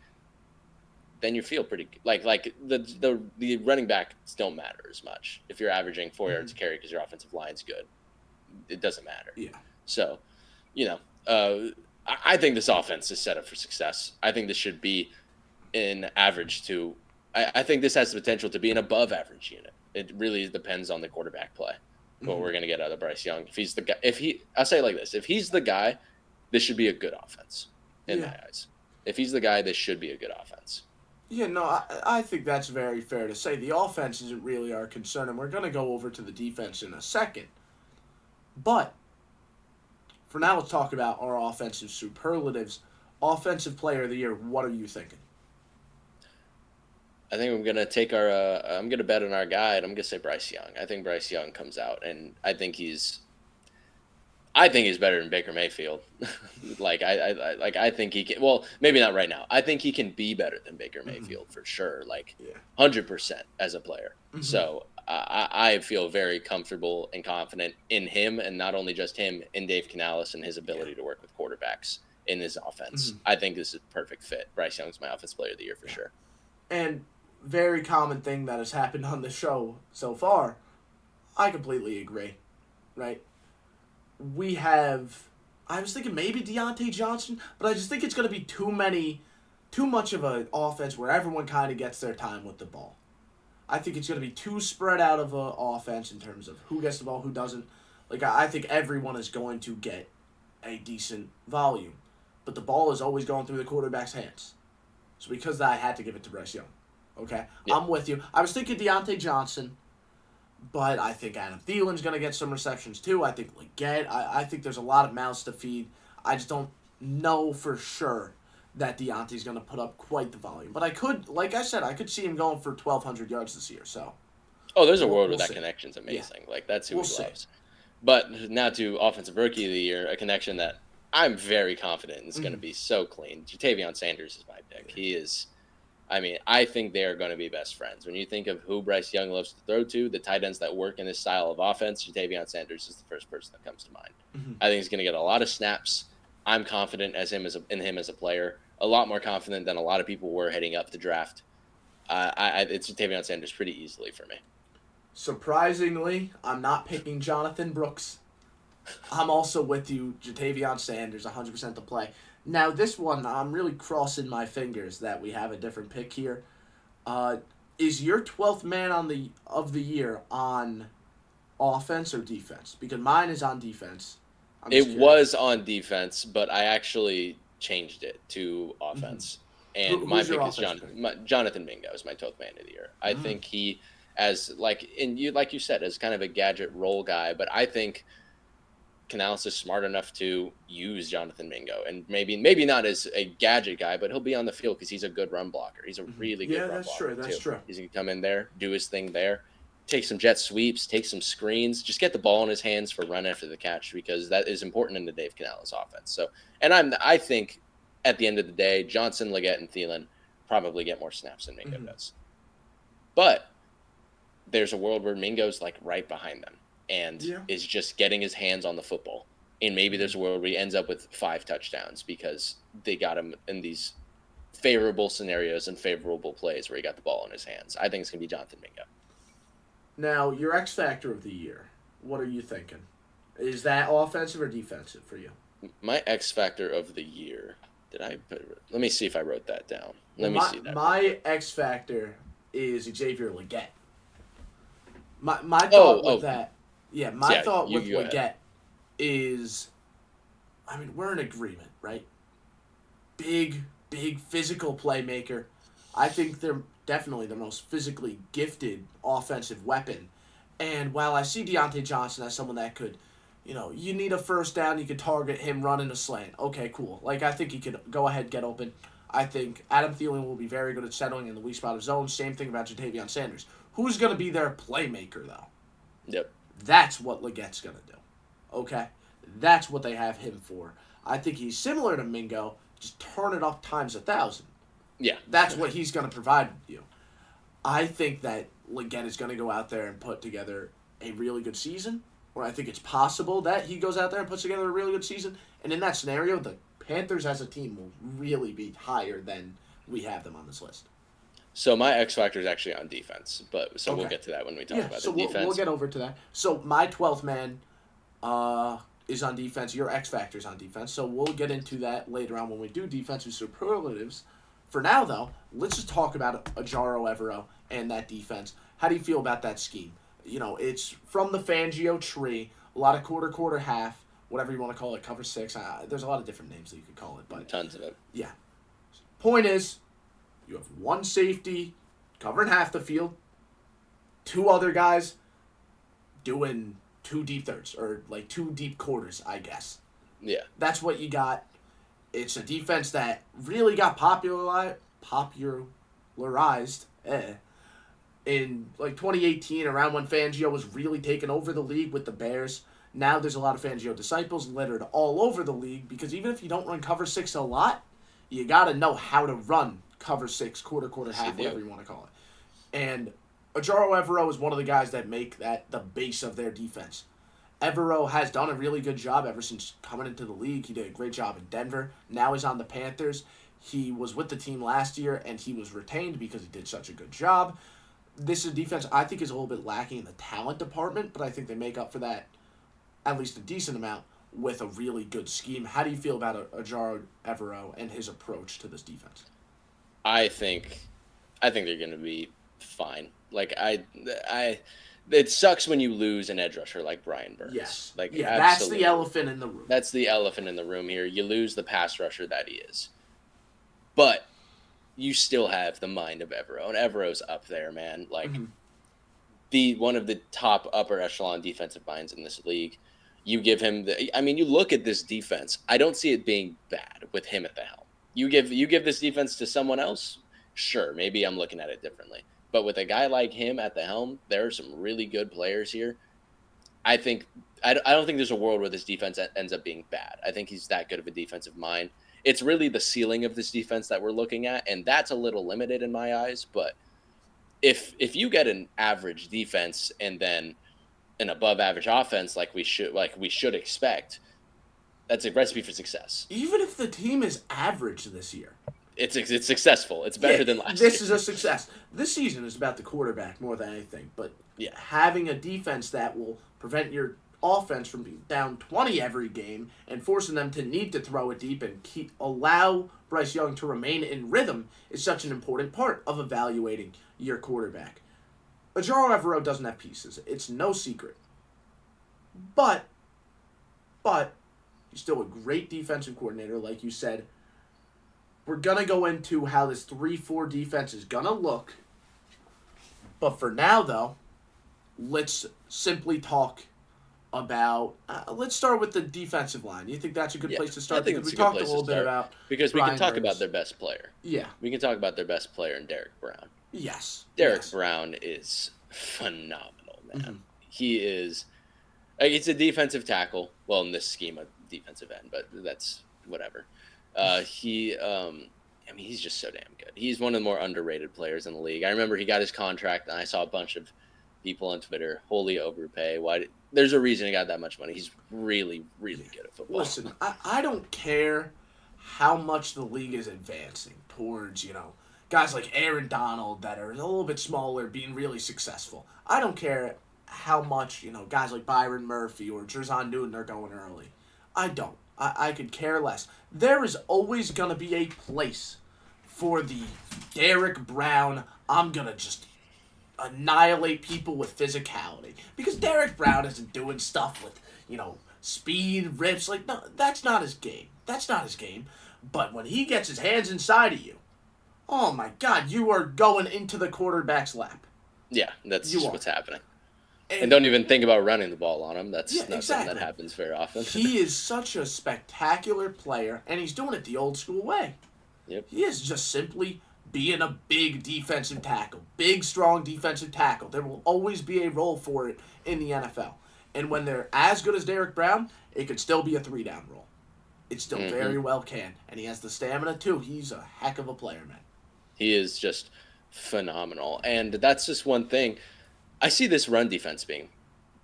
then you feel pretty like the running backs don't matter as much if you're averaging 4 yards a carry because your offensive line's good. It doesn't matter. Yeah. So, I think this offense is set up for success. I think this should be an average to. I think this has the potential to be an above average unit. It really depends on the quarterback play, what Mhm. we're going to get out of Bryce Young. If he's the guy, I'll say it like this: if he's the guy, this should be a good offense in Yeah. my eyes. If he's the guy, this should be a good offense. Yeah, no, I think that's very fair to say. The offense isn't really our concern, and we're going to go over to the defense in a second. But for now, let's talk about our offensive superlatives. Offensive player of the year, what are you thinking? I think I'm gonna take our. I'm gonna bet on our guy, and I'm gonna say Bryce Young. I think Bryce Young comes out, and I think he's. I think he's better than Baker Mayfield. I think he can. Well, maybe not right now. I think he can be better than Baker Mayfield for sure. Yeah. 100% as a player. Mhm. So I feel very comfortable and confident in him, and not only just him, in Dave Canales and his ability to work with quarterbacks in his offense. Mhm. I think this is a perfect fit. Bryce Young's my offensive player of the year for sure. And very common thing that has happened on the show so far, I completely agree, right? We have, I was thinking maybe Deontay Johnson, but I just think it's going to be too much of an offense where everyone kind of gets their time with the ball. I think it's going to be too spread out of an offense in terms of who gets the ball, who doesn't. Like, I think everyone is going to get a decent volume, but the ball is always going through the quarterback's hands. So because of that, I had to give it to Bryce Young. Okay? Yeah. I'm with you. I was thinking Deontay Johnson, but I think Adam Thielen's going to get some receptions too. I think Leggett. I think there's a lot of mouths to feed. I just don't know for sure that Deontay's going to put up quite the volume. But I could, like I said, I could see him going for 1,200 yards this year. So Oh, there's a world we'll where that see. connection's Yeah, amazing. That's who we'll he see. loves. But now to offensive rookie of the year, a connection that I'm very confident is going to be so clean. Jatavion Sanders is my pick. He is. I mean, I think they are going to be best friends. When you think of who Bryce Young loves to throw to, the tight ends that work in this style of offense, Jatavion Sanders is the first person that comes to mind. Mhm. I think he's going to get a lot of snaps. I'm confident in him as a player. A lot more confident than a lot of people were heading up the draft. It's Jatavion Sanders pretty easily for me. Surprisingly, I'm not picking Jonathan Brooks. I'm also with you, Jatavion Sanders, 100% to play. Now, this one, I'm really crossing my fingers that we have a different pick here. Is your 12th man of the year on offense or defense? Because mine is on defense. I'm just It curious. was on defense, but I actually changed it to offense. And my Who's your pick is offensive pick? Jonathan Mingo is my 12th man of the year. I think he, as like you said, as kind of a gadget role guy, but I think Canales is smart enough to use Jonathan Mingo, and maybe not as a gadget guy, but he'll be on the field because he's a good run blocker. He's a really good Yeah, run that's blocker true. That's too. true. He's gonna come in there, do his thing there, take some jet sweeps, take some screens, just get the ball in his hands for run after the catch, because that is important in the Dave Canales offense. So, and I think at the end of the day, Johnson, Leggett, and Thielen probably get more snaps than Mingo does, but there's a world where Mingo's like right behind them and is just getting his hands on the football. And maybe there's a world where he ends up with 5 touchdowns because they got him in these favorable scenarios and favorable plays where he got the ball in his hands. I think it's going to be Jonathan Mingo. Now, your X Factor of the year, what are you thinking? Is that offensive or defensive for you? My X Factor of the year, let me see if I wrote that down. Let me see that. My X Factor is Xavier Leggett. My thought with that, thought with Leggett is, I mean, we're in agreement, right? Big physical playmaker. I think they're definitely the most physically gifted offensive weapon. And while I see Deontay Johnson as someone that could, you need a first down, you could target him running a slant. Okay, cool. Like, I think he could go ahead, get open. I think Adam Thielen will be very good at settling in the weak spot of zone. Same thing about Jatavion Sanders. Who's going to be their playmaker, though? Yep. That's what Leggett's going to do. Okay? That's what they have him for. I think he's similar to Mingo, just turn it up times 1,000. Yeah. That's what he's going to provide you. I think that Leggett is going to go out there and put together a really good season, or I think it's possible that he goes out there and puts together a really good season, and in that scenario, the Panthers as a team will really be higher than we have them on this list. So my X Factor is actually on defense, we'll get to that when we talk about the defense. We'll get over to that. So my 12th man is on defense. Your X Factor is on defense. So we'll get into that later on when we do defensive superlatives. For now, though, let's just talk about Ajaro Evero and that defense. How do you feel about that scheme? It's from the Fangio tree, a lot of quarter, half, whatever you want to call it, cover six. There's a lot of different names that you could call it, but tons of it. Yeah. Point is, you have one safety covering half the field, two other guys doing two deep thirds, or like two deep quarters, I guess. Yeah. That's what you got. It's a defense that really got popularized in like 2018, around when Fangio was really taking over the league with the Bears. Now there's a lot of Fangio disciples littered all over the league, because even if you don't run cover six a lot, you got to know how to run cover six, quarter, half, whatever you want to call it. And Ajaro Evero is one of the guys that make that the base of their defense. Evero has done a really good job ever since coming into the league. He did a great job in Denver. Now he's on the Panthers. He was with the team last year, and he was retained because he did such a good job. This is a defense I think is a little bit lacking in the talent department, but I think they make up for that at least a decent amount with a really good scheme. How do you feel about Ajaro Evero and his approach to this defense? I think they're going to be fine. Like it sucks when you lose an edge rusher like Brian Burns. Yes. Like, yeah, that's the elephant in the room. That's the elephant in the room here. You lose the pass rusher that he is. But you still have the mind of Evero, and Evero's up there, man. Like, one of the top upper echelon defensive minds in this league. You give him you look at this defense. I don't see it being bad with him at the helm. You give this defense to someone else, sure, maybe I'm looking at it differently. But with a guy like him at the helm, there are some really good players here. I don't think there's a world where this defense ends up being bad. I think he's that good of a defensive mind. It's really the ceiling of this defense that we're looking at, and that's a little limited in my eyes. But if you get an average defense and then an above average offense like we should expect, that's a recipe for success. Even if the team is average this year, it's successful. It's better than last year. This is a success. This season is about the quarterback more than anything. But having a defense that will prevent your offense from being down 20 every game and forcing them to need to throw it deep and allow Bryce Young to remain in rhythm is such an important part of evaluating your quarterback. Ajaro Evero doesn't have pieces. It's no secret. But he's still a great defensive coordinator, like you said. We're going to go into how this 3-4 defense is going to look. But for now, though, let's simply talk about... let's start with the defensive line. You think that's a good place to start? I think because we talked a little bit about... Because we can talk about their best player. Yeah. We can talk about their best player in Derek Brown. Yes. Derek Brown is phenomenal, man. Mm-hmm. He is... It's a defensive tackle. Well, in this scheme, a defensive end, but that's whatever. He's just so damn good. He's one of the more underrated players in the league. I remember he got his contract, and I saw a bunch of people on Twitter, holy overpay. There's a reason he got that much money. He's really, really good at football. Listen, I don't care how much the league is advancing towards, guys like Aaron Donald that are a little bit smaller being really successful. I don't care how much, guys like Byron Murphy or Jerzon Newton are going early. I don't. I could care less. There is always going to be a place for the Derek Brown, I'm going to just annihilate people with physicality. Because Derek Brown isn't doing stuff with, speed, rips. Like, no, that's not his game. But when he gets his hands inside of you, oh my God, you are going into the quarterback's lap. Yeah, that's just what's happening. And don't even think about running the ball on him. That's not something that happens very often. He is such a spectacular player, and he's doing it the old school way. Yep. He is just simply being a big defensive tackle. Big, strong defensive tackle. There will always be a role for it in the NFL. And when they're as good as Derek Brown, it could still be a 3-down role. It still very well can. And he has the stamina, too. He's a heck of a player, man. He is just phenomenal. And that's just one thing. I see this run defense being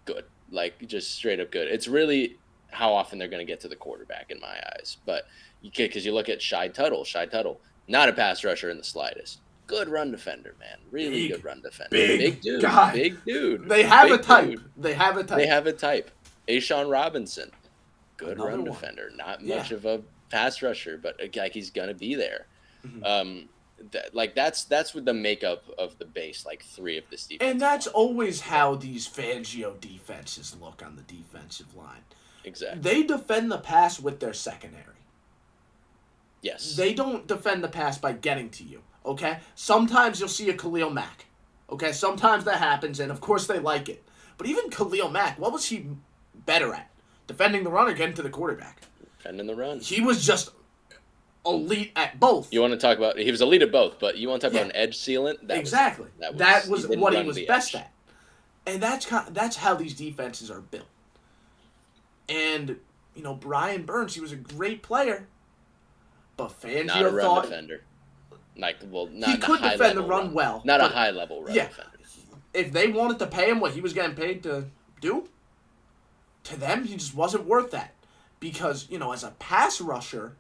good, like just straight up good. It's really how often they're going to get to the quarterback in my eyes. But because you look at Shy Tuttle, not a pass rusher in the slightest. Good run defender, man. Really good run defender. Big dude. Guy. Big dude. They have a type. Dude. They have a type. Ashawn Robinson, good run defender. Not much of a pass rusher, but like he's going to be there. Mhm. That's with the makeup of the base, like 3 of this defense. And that's always how these Fangio defenses look on the defensive line. Exactly. They defend the pass with their secondary. Yes. They don't defend the pass by getting to you, okay? Sometimes you'll see a Khalil Mack, okay? Sometimes that happens, and of course they like it. But even Khalil Mack, what was he better at? Defending the run or getting to the quarterback? Defending the run. He was just elite at both. You want to talk about, he was elite at both, but you want to talk about an edge sealant? Exactly. That was what he was best at. And that's how these defenses are built. And, Brian Burns, he was a great player. But Fangio not a run thought defender. Not he could defend the run well. Not a high level run defender. If they wanted to pay him what he was getting paid to do, to them he just wasn't worth that. Because, as a pass rusher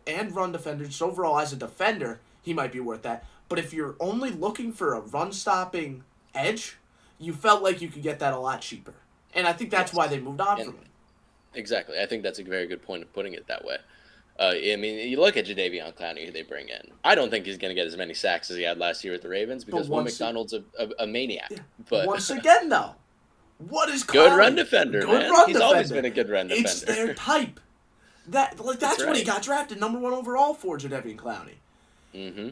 and run defender, just overall as a defender, he might be worth that. But if you're only looking for a run stopping edge, you felt like you could get that a lot cheaper. And I think that's why they moved on from him. Exactly. I think that's a very good point of putting it that way. You look at Jadeveon Clowney, who they bring in. I don't think he's going to get as many sacks as he had last year with the Ravens because Will McDonald's a maniac. Yeah. But once again, though, what is Clowney? Good run defender, man. He's always been a good run defender. It's their type. That's right. What he got drafted #1 overall for, Jadeveon Clowney. Mm-hmm.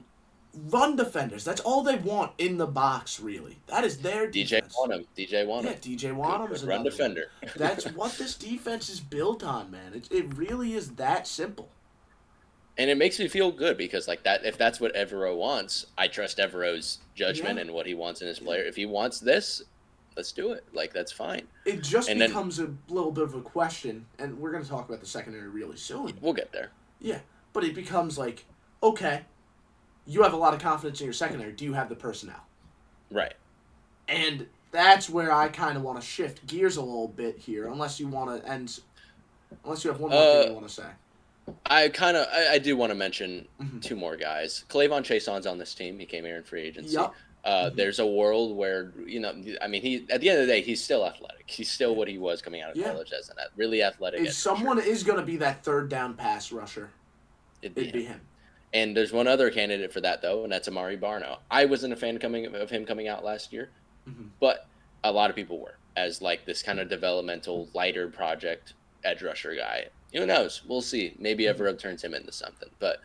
Run defenders. That's all they want in the box, really. That is their defense. DJ Wanham. Yeah, DJ Wanham is run defender. That's what this defense is built on, man. It really is that simple. And it makes me feel good because, if that's what Evero wants, I trust Evero's judgment and what he wants in his player. If he wants this, let's do it. That's fine. It just becomes a little bit of a question, and we're going to talk about the secondary really soon. We'll get there. Yeah, but it becomes okay, you have a lot of confidence in your secondary. Do you have the personnel? Right. And that's where I kind of want to shift gears a little bit here, unless you have one more thing you want to say. I do want to mention 2 more guys. Clavon Chaison's on this team. He came here in free agency. Yep. There's a world where, he at the end of the day, he's still athletic. He's still what he was coming out of college as really athletic. If someone is going to be that third down pass rusher, it'd be him. And there's one other candidate for that, though, and that's Amari Barno. I wasn't a fan of him coming out last year, but a lot of people were, as this kind of developmental, lighter project edge rusher guy. Who knows? We'll see. Maybe Evero turns him into something. But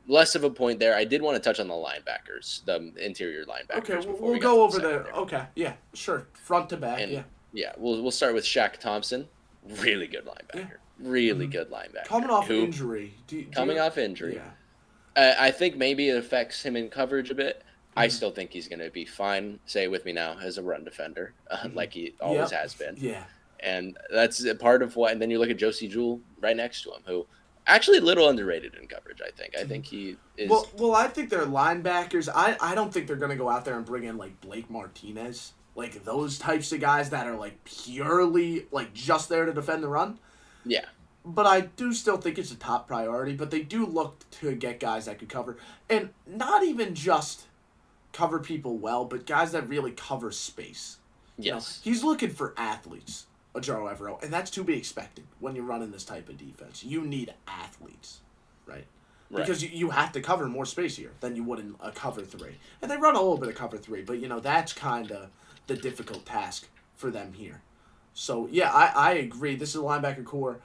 less of a point there. I did want to touch on the linebackers, the interior linebackers. Okay, we'll go over the – okay, yeah, sure. Front to back, We'll start with Shaq Thompson. Really good linebacker. Yeah. Really good linebacker. Coming off injury. Off injury. Yeah. I think maybe it affects him in coverage a bit. I still think he's going to be fine, say it with me now, as a run defender, like he always has been. Yeah. And that's a part of what. And then you look at Josie Jewell right next to him, who actually a little underrated in coverage. I think he is. Well, I think they're linebackers. I don't think they're gonna go out there and bring in Blake Martinez, those types of guys that are purely just there to defend the run. Yeah. But I do still think it's a top priority. But they do look to get guys that could cover, and not even just cover people well, but guys that really cover space. Yes. He's looking for athletes. Joe Evero, and that's to be expected when you're running this type of defense. You need athletes, right? Because you have to cover more space here than you would in a cover 3. And they run a little bit of cover 3, but, that's kind of the difficult task for them here. So, yeah, I agree. This is a linebacker core.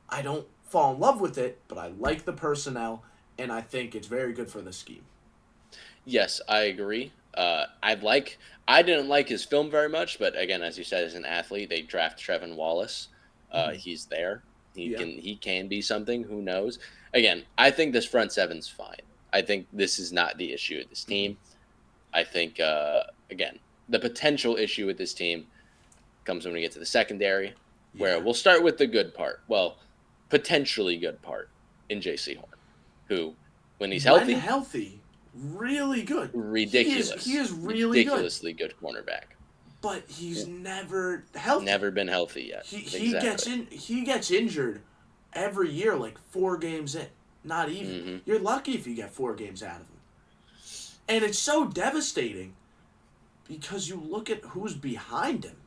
I don't fall in love with it, but I like the personnel, and I think it's very good for the scheme. Yes, I agree. I didn't like his film very much, but again, as you said, as an athlete, they draft Trevin Wallace. He's there. He can be something. Who knows? Again, I think this front seven's fine. I think this is not the issue with this team. I think again, the potential issue with this team comes when we get to the secondary, where we'll start with the good part. Well, potentially good part in J.C. Horn, who, when he's healthy. Really good. Ridiculous. He is really ridiculously good cornerback. But he's never healthy. Never been healthy yet. He gets injured every year, 4 games in. Not even. You're lucky if you get 4 games out of him. And it's so devastating because you look at who's behind him.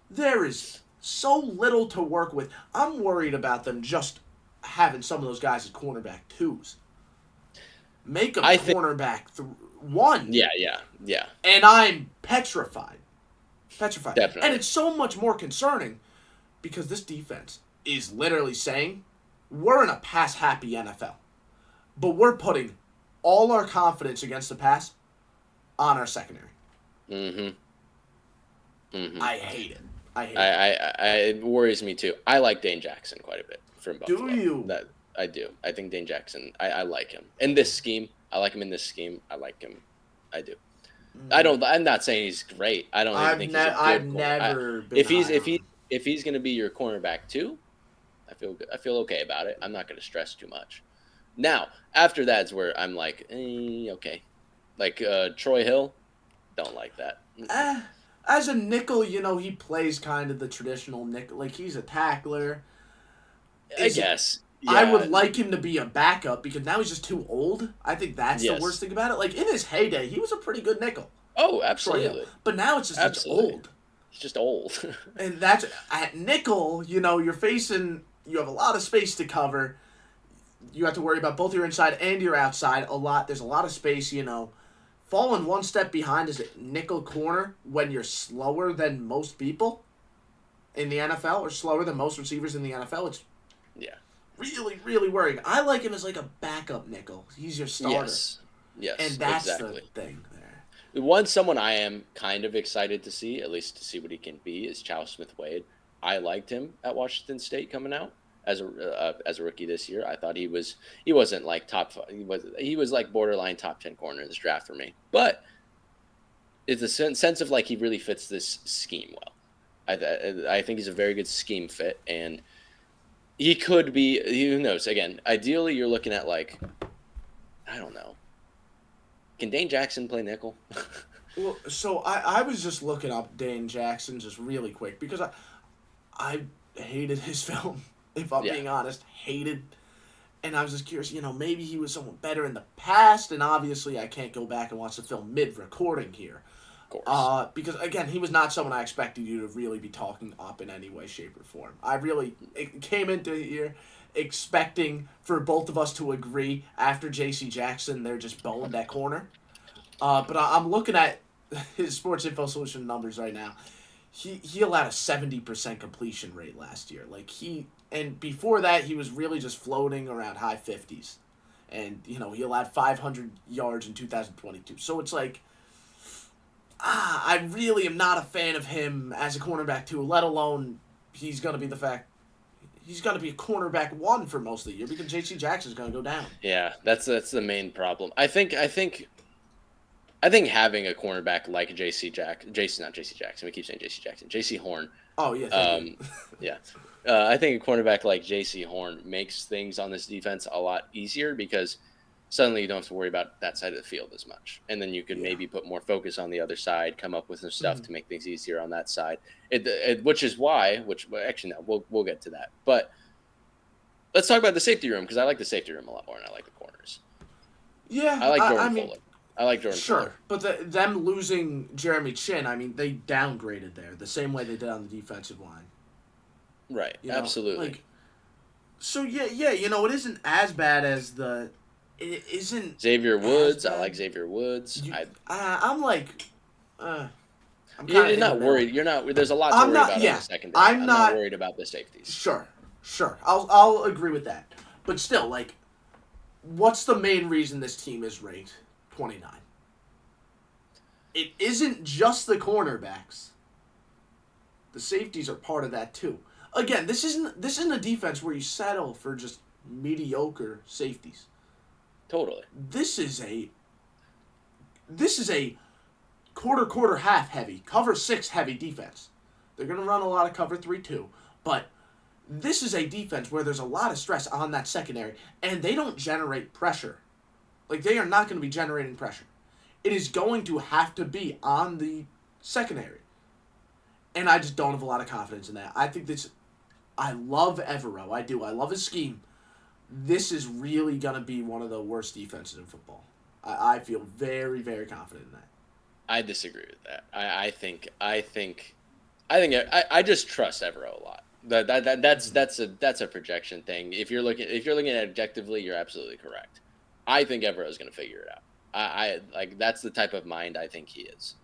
There is so little to work with. I'm worried about them just having some of those guys as cornerback twos. Make them I think, cornerback one. yeah, And I'm petrified. Petrified. And definitely. it's so much more concerning because this defense is literally saying we're in a pass-happy NFL. But we're putting all our confidence against the pass on our secondary. Mm-hmm. Mm-hmm. I hate it. It worries me too. I like Dane Jackson quite a bit from Buffalo. Do you? That I do. I think Dane Jackson. I like him in this scheme. I like him in this scheme. I like him. I do. I don't. I'm not saying he's great. I don't even think he's a good I've corner. never been If he's high on him. if he's going to be your cornerback too, I feel good. I feel okay about it. I'm not going to stress too much. Now after that's where I'm like, okay, like Troy Hill, don't like that. As a nickel, he plays kind of the traditional nickel. Like, he's a tackler. I guess. Yeah. I would like him to be a backup because now he's just too old. I think that's the Yes. worst thing about it. Like, in his heyday, he was a pretty good nickel. Oh, absolutely. But now it's just it's old. He's just old. And that's at nickel, you have a lot of space to cover. You have to worry about both your inside and your outside a lot. There's a lot of space, Falling one step behind is a nickel corner when you're slower than most people in the NFL or slower than most receivers in the NFL. It's really, really worrying. I like him as like a backup nickel. He's your starter. Yes, and that's exactly. the thing there. Someone I am kind of excited to see, at least to see what he can be, is Chow Smith-Wade. I liked him at Washington State coming out as a rookie this year. I thought he wasn't like top five. He was like borderline top 10 corner in this draft for me. But it's a sense of like he really fits this scheme well. I think he's a very good scheme fit, and he could be. Who knows? Again, ideally, you're looking at like, I don't know. Can Dane Jackson play nickel? Well, so I was just looking up Dane Jackson just really quick because I hated his film. If I'm being honest, hated. And I was just curious, maybe he was someone better in the past, and obviously I can't go back and watch the film mid-recording here. Of course. Because, again, he was not someone I expected you to really be talking up in any way, shape, or form. I really came into here expecting for both of us to agree after J.C. Jackson, they're just boned that corner. But I'm looking at his Sports Info Solution numbers right now. He allowed a 70% completion rate last year. And before that, he was really just floating around high 50s. And, he allowed 500 yards in 2022. So it's like, I really am not a fan of him as a cornerback too, let alone he's going to be a cornerback one for most of the year because J.C. Jackson's going to go down. Yeah, that's the main problem. I think having a cornerback like not J.C. Jackson. We keep saying J.C. Jackson. J.C. Horn. Oh, yeah. Yeah. I think a cornerback like J.C. Horn makes things on this defense a lot easier because suddenly you don't have to worry about that side of the field as much. And then you can maybe put more focus on the other side, come up with some stuff to make things easier on that side. Actually, no, we'll get to that. But let's talk about the safety room because I like the safety room a lot more than I like the corners. Yeah. I like Jordan Fuller. I like Jordan Fuller. Sure, but them losing Jeremy Chin, they downgraded there the same way they did on the defensive line. Right, absolutely. It isn't as bad as it isn't Xavier Woods. I like Xavier Woods. I'm you're not worried. You're not. There's a lot to worry about in the secondary. I'm not worried about the safeties. Sure. I'll agree with that. But still, what's the main reason this team is ranked 29? It isn't just the cornerbacks. The safeties are part of that too. Again, this isn't a defense where you settle for just mediocre safeties. Totally. This is a quarter half heavy, cover 6 heavy defense. They're going to run a lot of cover 3 too, but this is a defense where there's a lot of stress on that secondary and they don't generate pressure. They are not going to be generating pressure. It is going to have to be on the secondary. And I just don't have a lot of confidence in that. I love Evero. I do. I love his scheme. This is really going to be one of the worst defenses in football. I feel very, very confident in that. I disagree with that. I just trust Evero a lot. That's a projection thing. If you're looking at it objectively, you're absolutely correct. I think Evero is going to figure it out. I like that's the type of mind I think he is.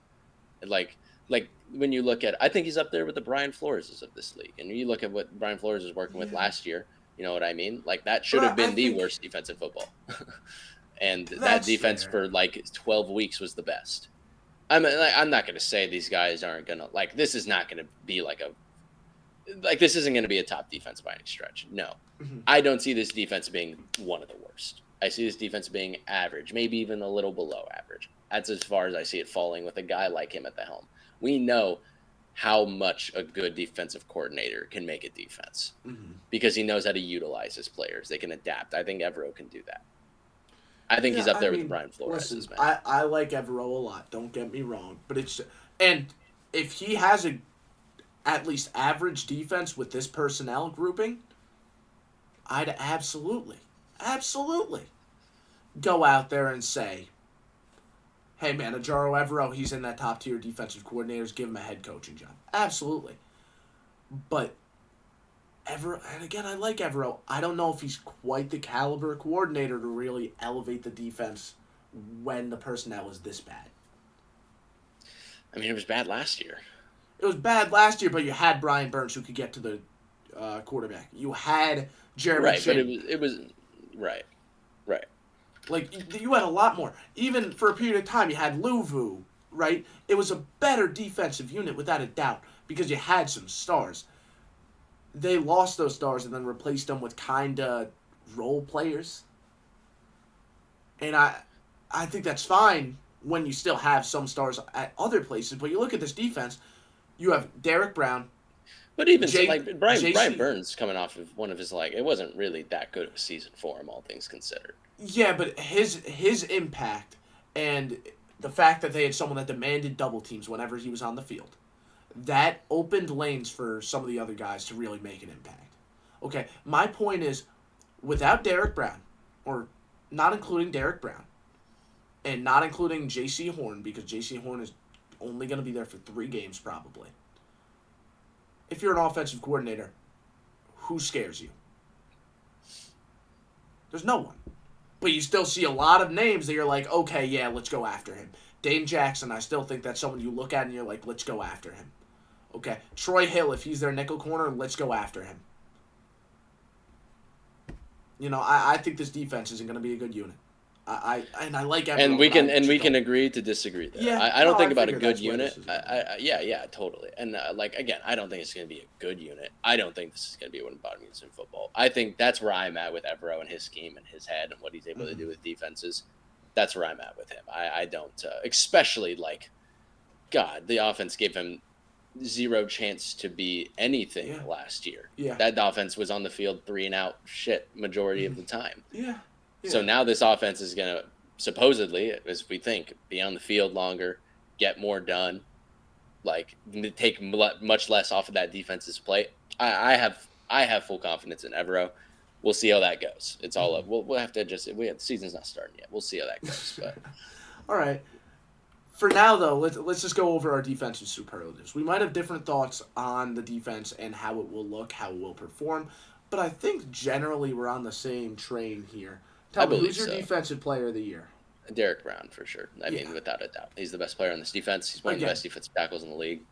Like when you look at, I think he's up there with the Brian Floreses of this league. And you look at what Brian Flores was working with last year. You know what I mean? Like that should have been the worst defense in football, and that defense for like 12 weeks was the best. I'm not going to say these guys aren't going to like. This is not going to be this isn't going to be a top defense by any stretch. No, I don't see this defense being one of the worst. I see this defense being average, maybe even a little below average. That's as far as I see it falling with a guy like him at the helm. We know how much a good defensive coordinator can make a defense because he knows how to utilize his players. They can adapt. I think Evero can do that. I think he's up there with Brian Flores. Listen, I like Evero a lot. Don't get me wrong, but and if he has at least average defense with this personnel grouping, I'd absolutely go out there and say, hey man, Ajaro Evero, he's in that top tier defensive coordinators, give him a head coaching job. Absolutely. But Evero, and again, I like Evero. I don't know if he's quite the caliber coordinator to really elevate the defense when the personnel is this bad. I mean, it was bad last year. It was bad last year, but you had Brian Burns who could get to the quarterback. You had Jeremy Chin. But it was right. Like, you had a lot more. Even for a period of time, you had Luvu, right? It was a better defensive unit, without a doubt, because you had some stars. They lost those stars and then replaced them with kind of role players. And I think that's fine when you still have some stars at other places. But you look at this defense, you have Derek Brown. But even Brian Burns coming off of one of his, it wasn't really that good of a season for him, all things considered. Yeah, but his impact and the fact that they had someone that demanded double teams whenever he was on the field, that opened lanes for some of the other guys to really make an impact. Okay, my point is, without Derek Brown, or not including Derek Brown, and not including J.C. Horn, because J.C. Horn is only going to be there for 3 games probably. If you're an offensive coordinator, who scares you? There's no one. But you still see a lot of names that you're like, okay, yeah, let's go after him. Dane Jackson, I still think that's someone you look at and you're like, let's go after him. Okay, Troy Hill, if he's their nickel corner, let's go after him. You know, I think this defense isn't going to be a good unit. I like everyone. And we can agree to disagree there. Yeah, I don't think about a good unit. Yeah, totally. And again, I don't think it's going to be a good unit. I don't think this is going to be one of the bottom units in football. I think that's where I'm at with Evero and his scheme and his head and what he's able to do with defenses. That's where I'm at with him. I don't, especially God, the offense gave him zero chance to be anything last year. Yeah. That offense was on the field 3 and out majority of the time. Yeah. So now this offense is going to supposedly, as we think, be on the field longer, get more done, take much less off of that defense's plate. I have full confidence in Evero. We'll see how that goes. It's all up. We'll have to adjust it. The season's not starting yet. We'll see how that goes. But all right. For now, though, let's just go over our defensive superlatives. We might have different thoughts on the defense and how it will look, how it will perform, but I think generally we're on the same train here. Tell me, who's your defensive player of the year? Derek Brown, for sure. I mean, without a doubt. He's the best player on this defense. He's one of the best defensive tackles in the league.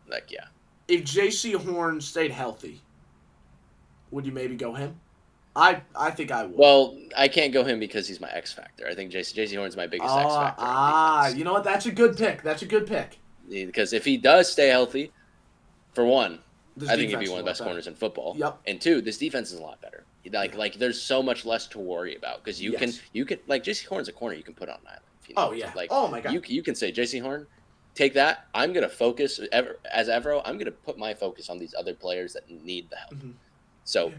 If J.C. Horn stayed healthy, would you maybe go him? I think I would. Well, I can't go him because he's my X factor. I think J.C. Horn's my biggest X factor. You know what? That's a good pick. Because if he does stay healthy, for one, I think he'd be one of the best corners in football. Yep. And 2, this defense is a lot better. There's so much less to worry about because you can J.C. Horn's a corner you can put on an island. Oh my God. You can say, J.C. Horn, take that. I'm gonna focus as Evero. I'm gonna put my focus on these other players that need the help. Mm-hmm. So,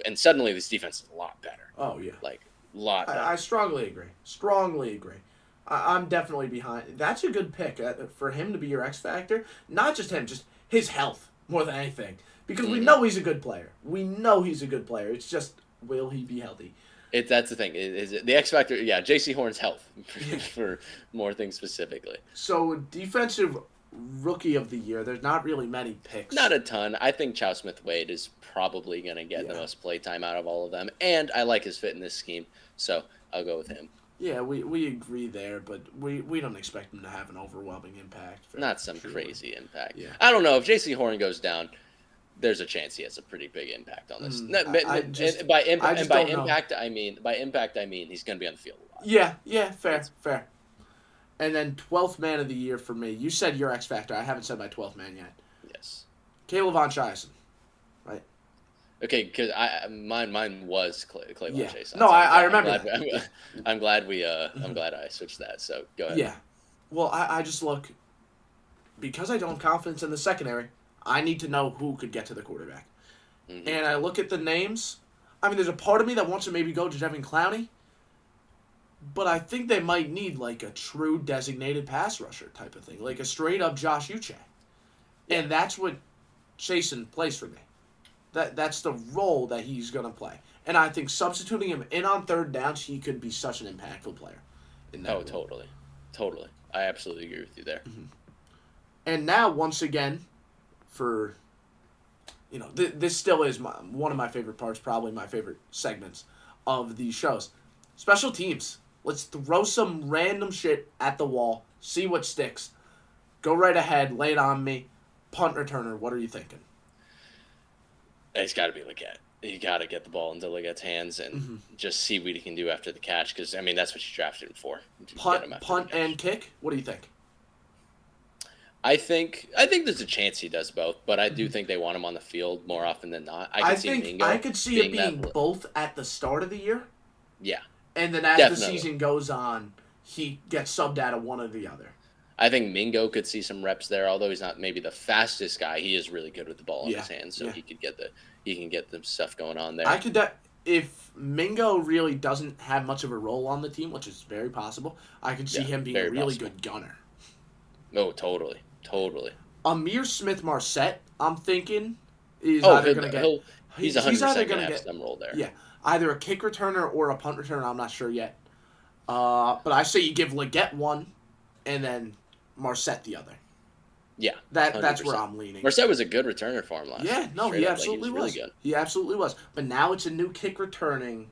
and suddenly this defense is a lot better. Oh yeah. A lot better. I strongly agree. I'm definitely behind. That's a good pick for him to be your X factor. Not just him, just his health more than anything. Because we know he's a good player. It's just, will he be healthy? That's the thing. Is the X factor? Yeah, J.C. Horn's health for more things specifically. So defensive rookie of the year, there's not really many picks. Not a ton. I think Chow Smith-Wade is probably going to get the most play time out of all of them, and I like his fit in this scheme, so I'll go with him. Yeah, we agree there, but we don't expect him to have an overwhelming impact. Not some crazy impact. Yeah. I don't know. If J.C. Horn goes down, there's a chance he has a pretty big impact on this. By impact, I mean he's going to be on the field a lot. Yeah, fair. And then 12th man of the year for me. You said your X Factor. I haven't said my 12th man yet. Yes. Caleb Von Scheisen, right? Okay, because mine was Clay Von Scheisen. No, I remember that. I'm glad I switched that. So go ahead. Yeah. Well, I just look, because I don't have confidence in the secondary, I need to know who could get to the quarterback. Mm-hmm. And I look at the names. I mean, there's a part of me that wants to maybe go to Devin Clowney, but I think they might need like a true designated pass rusher type of thing, like a straight up Josh Uche. Yeah. And that's what Chasen plays for me. That's the role that he's going to play. And I think substituting him in on third downs, he could be such an impactful player. In that role. Totally. I absolutely agree with you there. Mm-hmm. And now, once again, this still is one of my favorite parts, probably my favorite segments of these shows. Special teams. Let's throw some random shit at the wall, see what sticks. Go right ahead, lay it on me. Punt returner, what are you thinking? It's got to be Leggett. You got to get the ball into Leggett's hands and just see what he can do after the catch, because, I mean, that's what you drafted him for. Punt and kick? What do you think? I think there's a chance he does both, but I do think they want him on the field more often than not. I could see it being both at the start of the year. Yeah. And then as the season goes on, he gets subbed out of one or the other. I think Mingo could see some reps there, although he's not maybe the fastest guy. He is really good with the ball in his hands, so he can get the stuff going on there. If Mingo really doesn't have much of a role on the team, which is very possible, I could see him being a really good gunner. Oh, totally. Amir Smith-Marset, I'm thinking, is either going to get... He's 100% going to have some role there. Yeah, either a kick returner or a punt returner. I'm not sure yet. But I say you give Leggett one, and then Marset the other. Yeah, that's where I'm leaning. Marset was a good returner for him last year. Yeah, no, he absolutely was. Really good. He absolutely was. But now it's a new kick returning,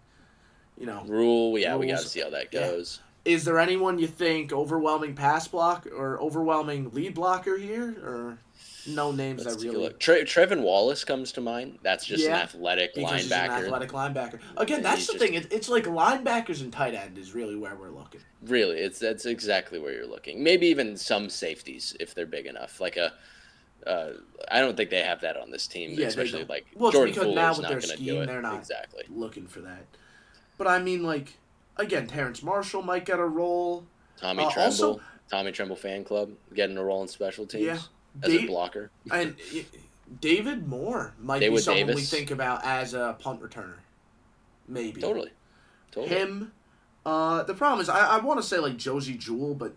rule. Yeah, we got to see how that goes. Is there anyone you think overwhelming pass block or overwhelming lead blocker here, or no names that really? Trevin Wallace comes to mind. That's just an athletic linebacker. He's an athletic linebacker. Again, that's the thing. It's like linebackers and tight end is really where we're looking. Really, that's exactly where you're looking. Maybe even some safeties if they're big enough. Like I don't think they have that on this team. Yeah, especially like Jordan because Fuller now is with not their going to scheme, do it. They're not exactly looking for that. But I mean, like. Again, Terrence Marshall might get a role. Tommy Tremble fan club getting a role in special teams as a blocker. And David Moore might be someone we think about as a punt returner. Maybe. Totally. Him. The problem is I want to say like Josie Jewell, but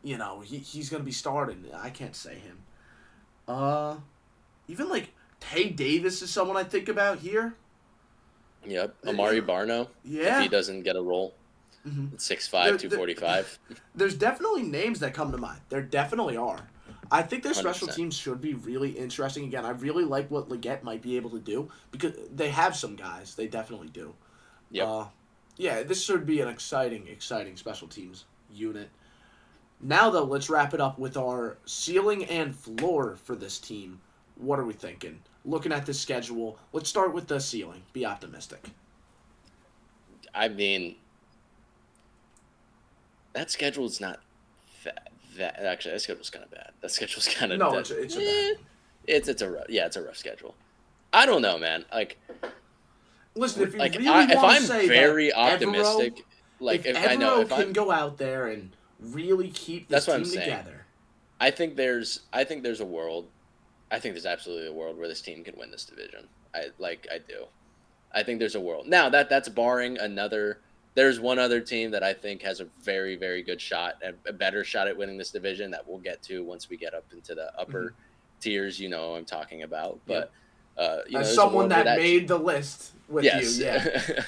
he's going to be starting. I can't say him. Even like Tay Davis is someone I think about here. Yep, Amari Barno. Yeah. If he doesn't get a role. Mm-hmm. 6'5", 245. There's definitely names that come to mind. There definitely are. I think their special teams should be really interesting. Again, I really like what Leggett might be able to do because they have some guys. They definitely do. Yep. This should be an exciting special teams unit. Now, though, let's wrap it up with our ceiling and floor for this team. What are we thinking? Looking at the schedule, let's start with the ceiling. Be optimistic. I mean, that schedule's not that actually, that schedule's kind of bad. That schedule's kind of no, it's a rough schedule. I don't know, man. Like, listen, if you really want to say very optimistic, if Evero can go out there and really keep this team together, I think there's a world. I think there's absolutely a world where this team can win this division. I do. I think there's a world. Now that's barring another. There's one other team that I think has a very, very good shot, a better shot at winning this division that we'll get to once we get up into the upper tiers. You know what I'm talking about. But as someone that made the list with you, yeah,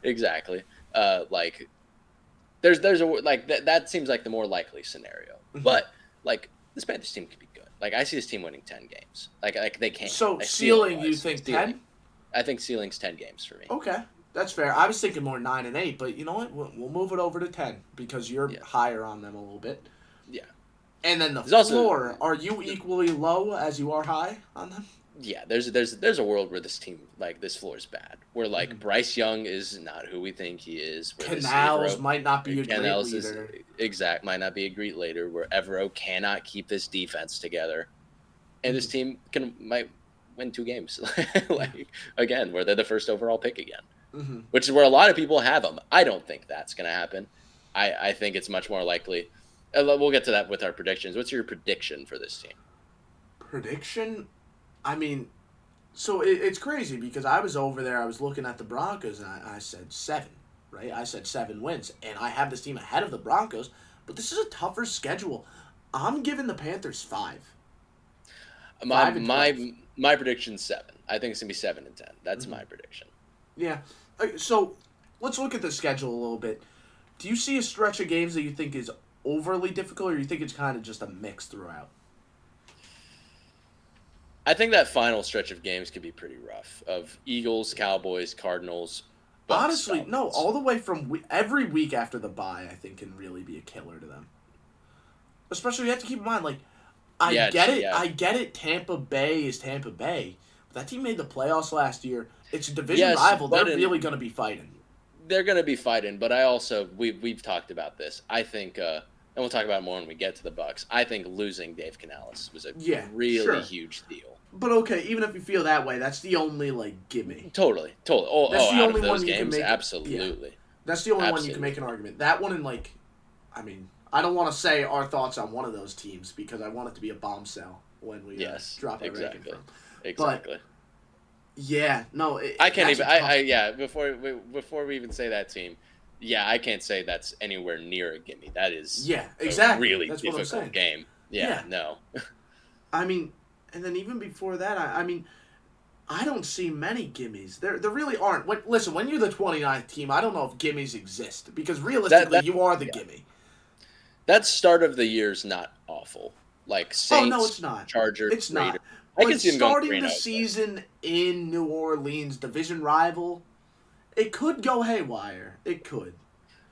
exactly. There's a that seems like the more likely scenario, but like. this Panthers team could be good. Like, I see this team winning 10 games. Like they can. So ceiling, you think 10? I think ceiling's 10 games for me. Okay, that's fair. I was thinking more 9 and 8, but you know what? We'll move it over to 10 because you're higher on them a little bit. Yeah. And then the There's floor, are you equally low as you are high on them? Yeah, there's a world where this team, like, this floor is bad. Where, like, Bryce Young is not who we think he is. Canals might not be a great leader. Might not be a great leader. Where Evero cannot keep this defense together. And this team might win 2 games. Like, again, where they're the first overall pick again. Which is where a lot of people have them. I don't think that's going to happen. I think it's much more likely. We'll get to that with our predictions. What's your prediction for this team? Prediction? I mean, so it's crazy because I was over there, I was looking at the Broncos, and I said 7, right? I said 7 wins, and I have this team ahead of the Broncos, but this is a tougher schedule. I'm giving the Panthers 5. My prediction's 7. I think it's going to be 7 and 10. That's my prediction. Yeah. So let's look at the schedule a little bit. Do you see a stretch of games that you think is overly difficult, or you think it's kind of just a mix throughout? I think that final stretch of games could be pretty rough. Of Eagles, Cowboys, Cardinals. Bucks, Honestly, Falcons. no. All the way from every week after the bye, I think can really be a killer to them. Especially, you have to keep in mind, like, I get it. Tampa Bay is Tampa Bay. But that team made the playoffs last year. It's a division rival. They're really going to be fighting. They're going to be fighting, but I also we've talked about this. I think, and we'll talk about it more when we get to the Bucks. I think losing Dave Canales was a really huge deal. But okay, even if you feel that way, that's the only gimme. Totally. That's the only one you can make. Absolutely. Yeah. That's the only one you can make an argument. That one, I mean, I don't want to say our thoughts on one of those teams because I want it to be a bombshell when we drop our ranking from. Exactly. But, yeah, no. I can't even. Before we even say that team, I can't say that's anywhere near a gimme. That is a really difficult game. Yeah, no. I mean, and then even before that, I mean, I don't see many gimmies. There really aren't. Listen, when you're the 29th team, I don't know if gimmies exist because realistically, you are the gimme. That start of the year's not awful. Like Saints, no, it's not. Chargers, it's Raiders. not. I can see them starting going the season in New Orleans, division rival, it could go haywire. It could.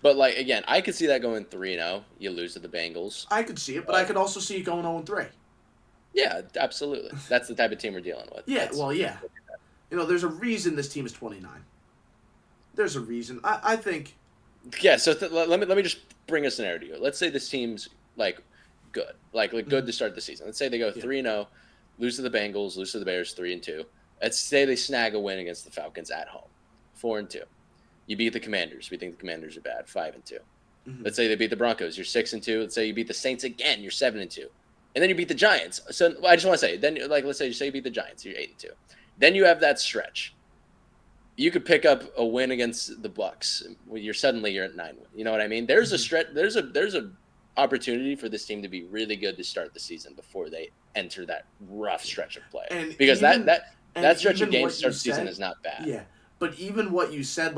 But again, I could see that going 3-0. You lose to the Bengals. I could see it, but I could also see it going 0-3. Yeah, absolutely. That's the type of team we're dealing with. Yeah, You know, there's a reason this team is 29. There's a reason. I think. Yeah. So let me just bring a scenario to you. Let's say this team's good, good to start the season. Let's say they go 3-0. Lose to the Bengals, lose to the Bears 3-2. Let's say they snag a win against the Falcons at home, 4-2. You beat the Commanders. We think the Commanders are bad, 5-2. Let's say they beat the Broncos. You're 6-2. Let's say you beat the Saints again. You're 7-2. And then you beat the Giants. So I just want to say, then let's say you beat the Giants. You're 8-2. Then you have that stretch. You could pick up a win against the Bucks. You're at 9 wins. You know what I mean? There's a stretch. There's a opportunity for this team to be really good to start the season before they enter that rough stretch of play. Because that stretch of games to start the season is not bad. Yeah, but even what you said,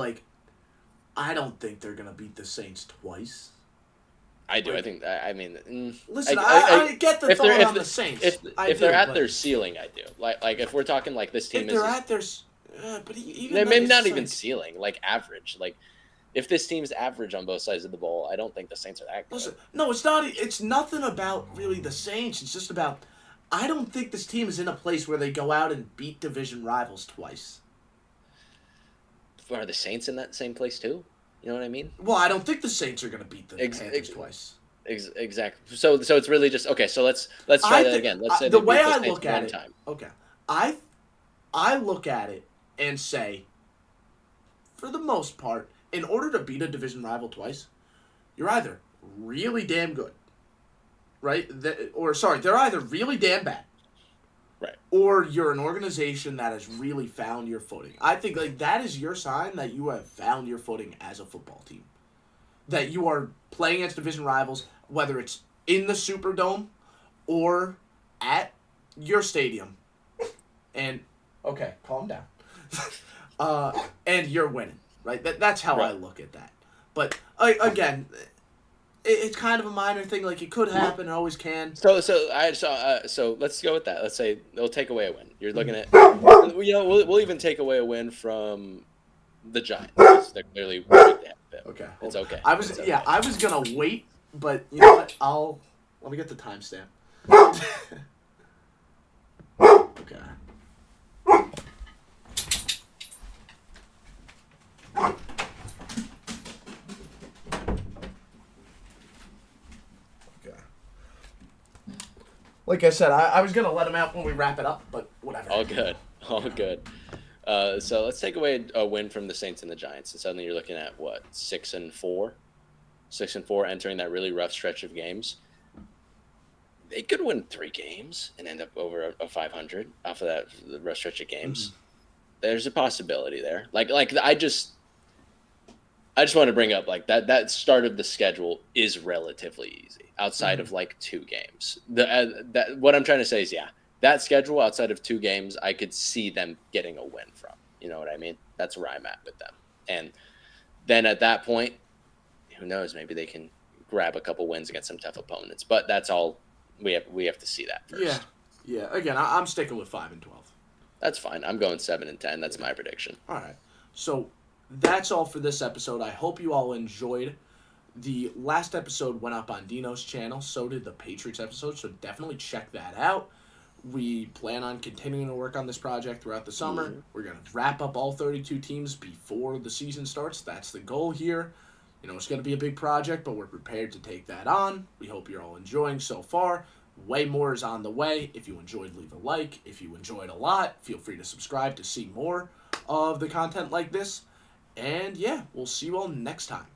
I don't think they're gonna beat the Saints twice. I do. I think. I mean, listen. I get the thought on the Saints. If they're at their ceiling, I do. Like if we're talking this team if they're at their, but even they maybe not even ceiling, average. If this team's average on both sides of the ball, I don't think the Saints are that good. Listen, no, it's not. It's nothing about really the Saints. It's just about. I don't think this team is in a place where they go out and beat division rivals twice. Are the Saints in that same place too? You know what I mean? Well, I don't think the Saints are going to beat the Panthers twice. Exactly. So it's really just okay. So let's try that again. Let's say the way I look at it. Okay, I look at it and say, for the most part, in order to beat a division rival twice, you're either really damn good, right? They're either really damn bad, right? Or you're an organization that has really found your footing. I think that is your sign that you have found your footing as a football team. That you are playing against division rivals, whether it's in the Superdome or at your stadium. And okay, calm down. And you're winning, right? That's how I look at that. But again, it's kind of a minor thing. Like, it could happen. It always can. So let's go with that. Let's say they'll take away a win. You're looking at, we'll even take away a win from the Giants. 'Cause they're clearly worried to have them. Okay. It's okay. I was It's okay. I was gonna wait, but you know what? Let me get the timestamp. Okay. Like I said, I was gonna let him out when we wrap it up, but whatever. All good. All good. So let's take away a win from the Saints and the Giants, and suddenly you're looking at what, 6-4, 6-4, entering that really rough stretch of games. They could win 3 games and end up over a 500 off of that rough stretch of games. Mm-hmm. There's a possibility there. Like I just want to bring up like that start of the schedule is relatively easy outside of like 2 games. That what I'm trying to say is that schedule outside of 2 games, I could see them getting a win from. You know what I mean? That's where I'm at with them. And then at that point, who knows? Maybe they can grab a couple wins against some tough opponents. But that's all we have to see that first. Yeah. Again, I'm sticking with 5-12. That's fine. I'm going 7-10. That's my prediction. All right. So that's all for this episode. I hope you all enjoyed. The last episode went up on Dino's channel. So did the Patriots episode. So definitely check that out. We plan on continuing to work on this project throughout the summer. Mm-hmm. We're going to wrap up all 32 teams before the season starts. That's the goal here. You know, it's going to be a big project, but we're prepared to take that on. We hope you're all enjoying so far. Way more is on the way. If you enjoyed, leave a like. If you enjoyed a lot, feel free to subscribe to see more of the content like this. And yeah, we'll see you all next time.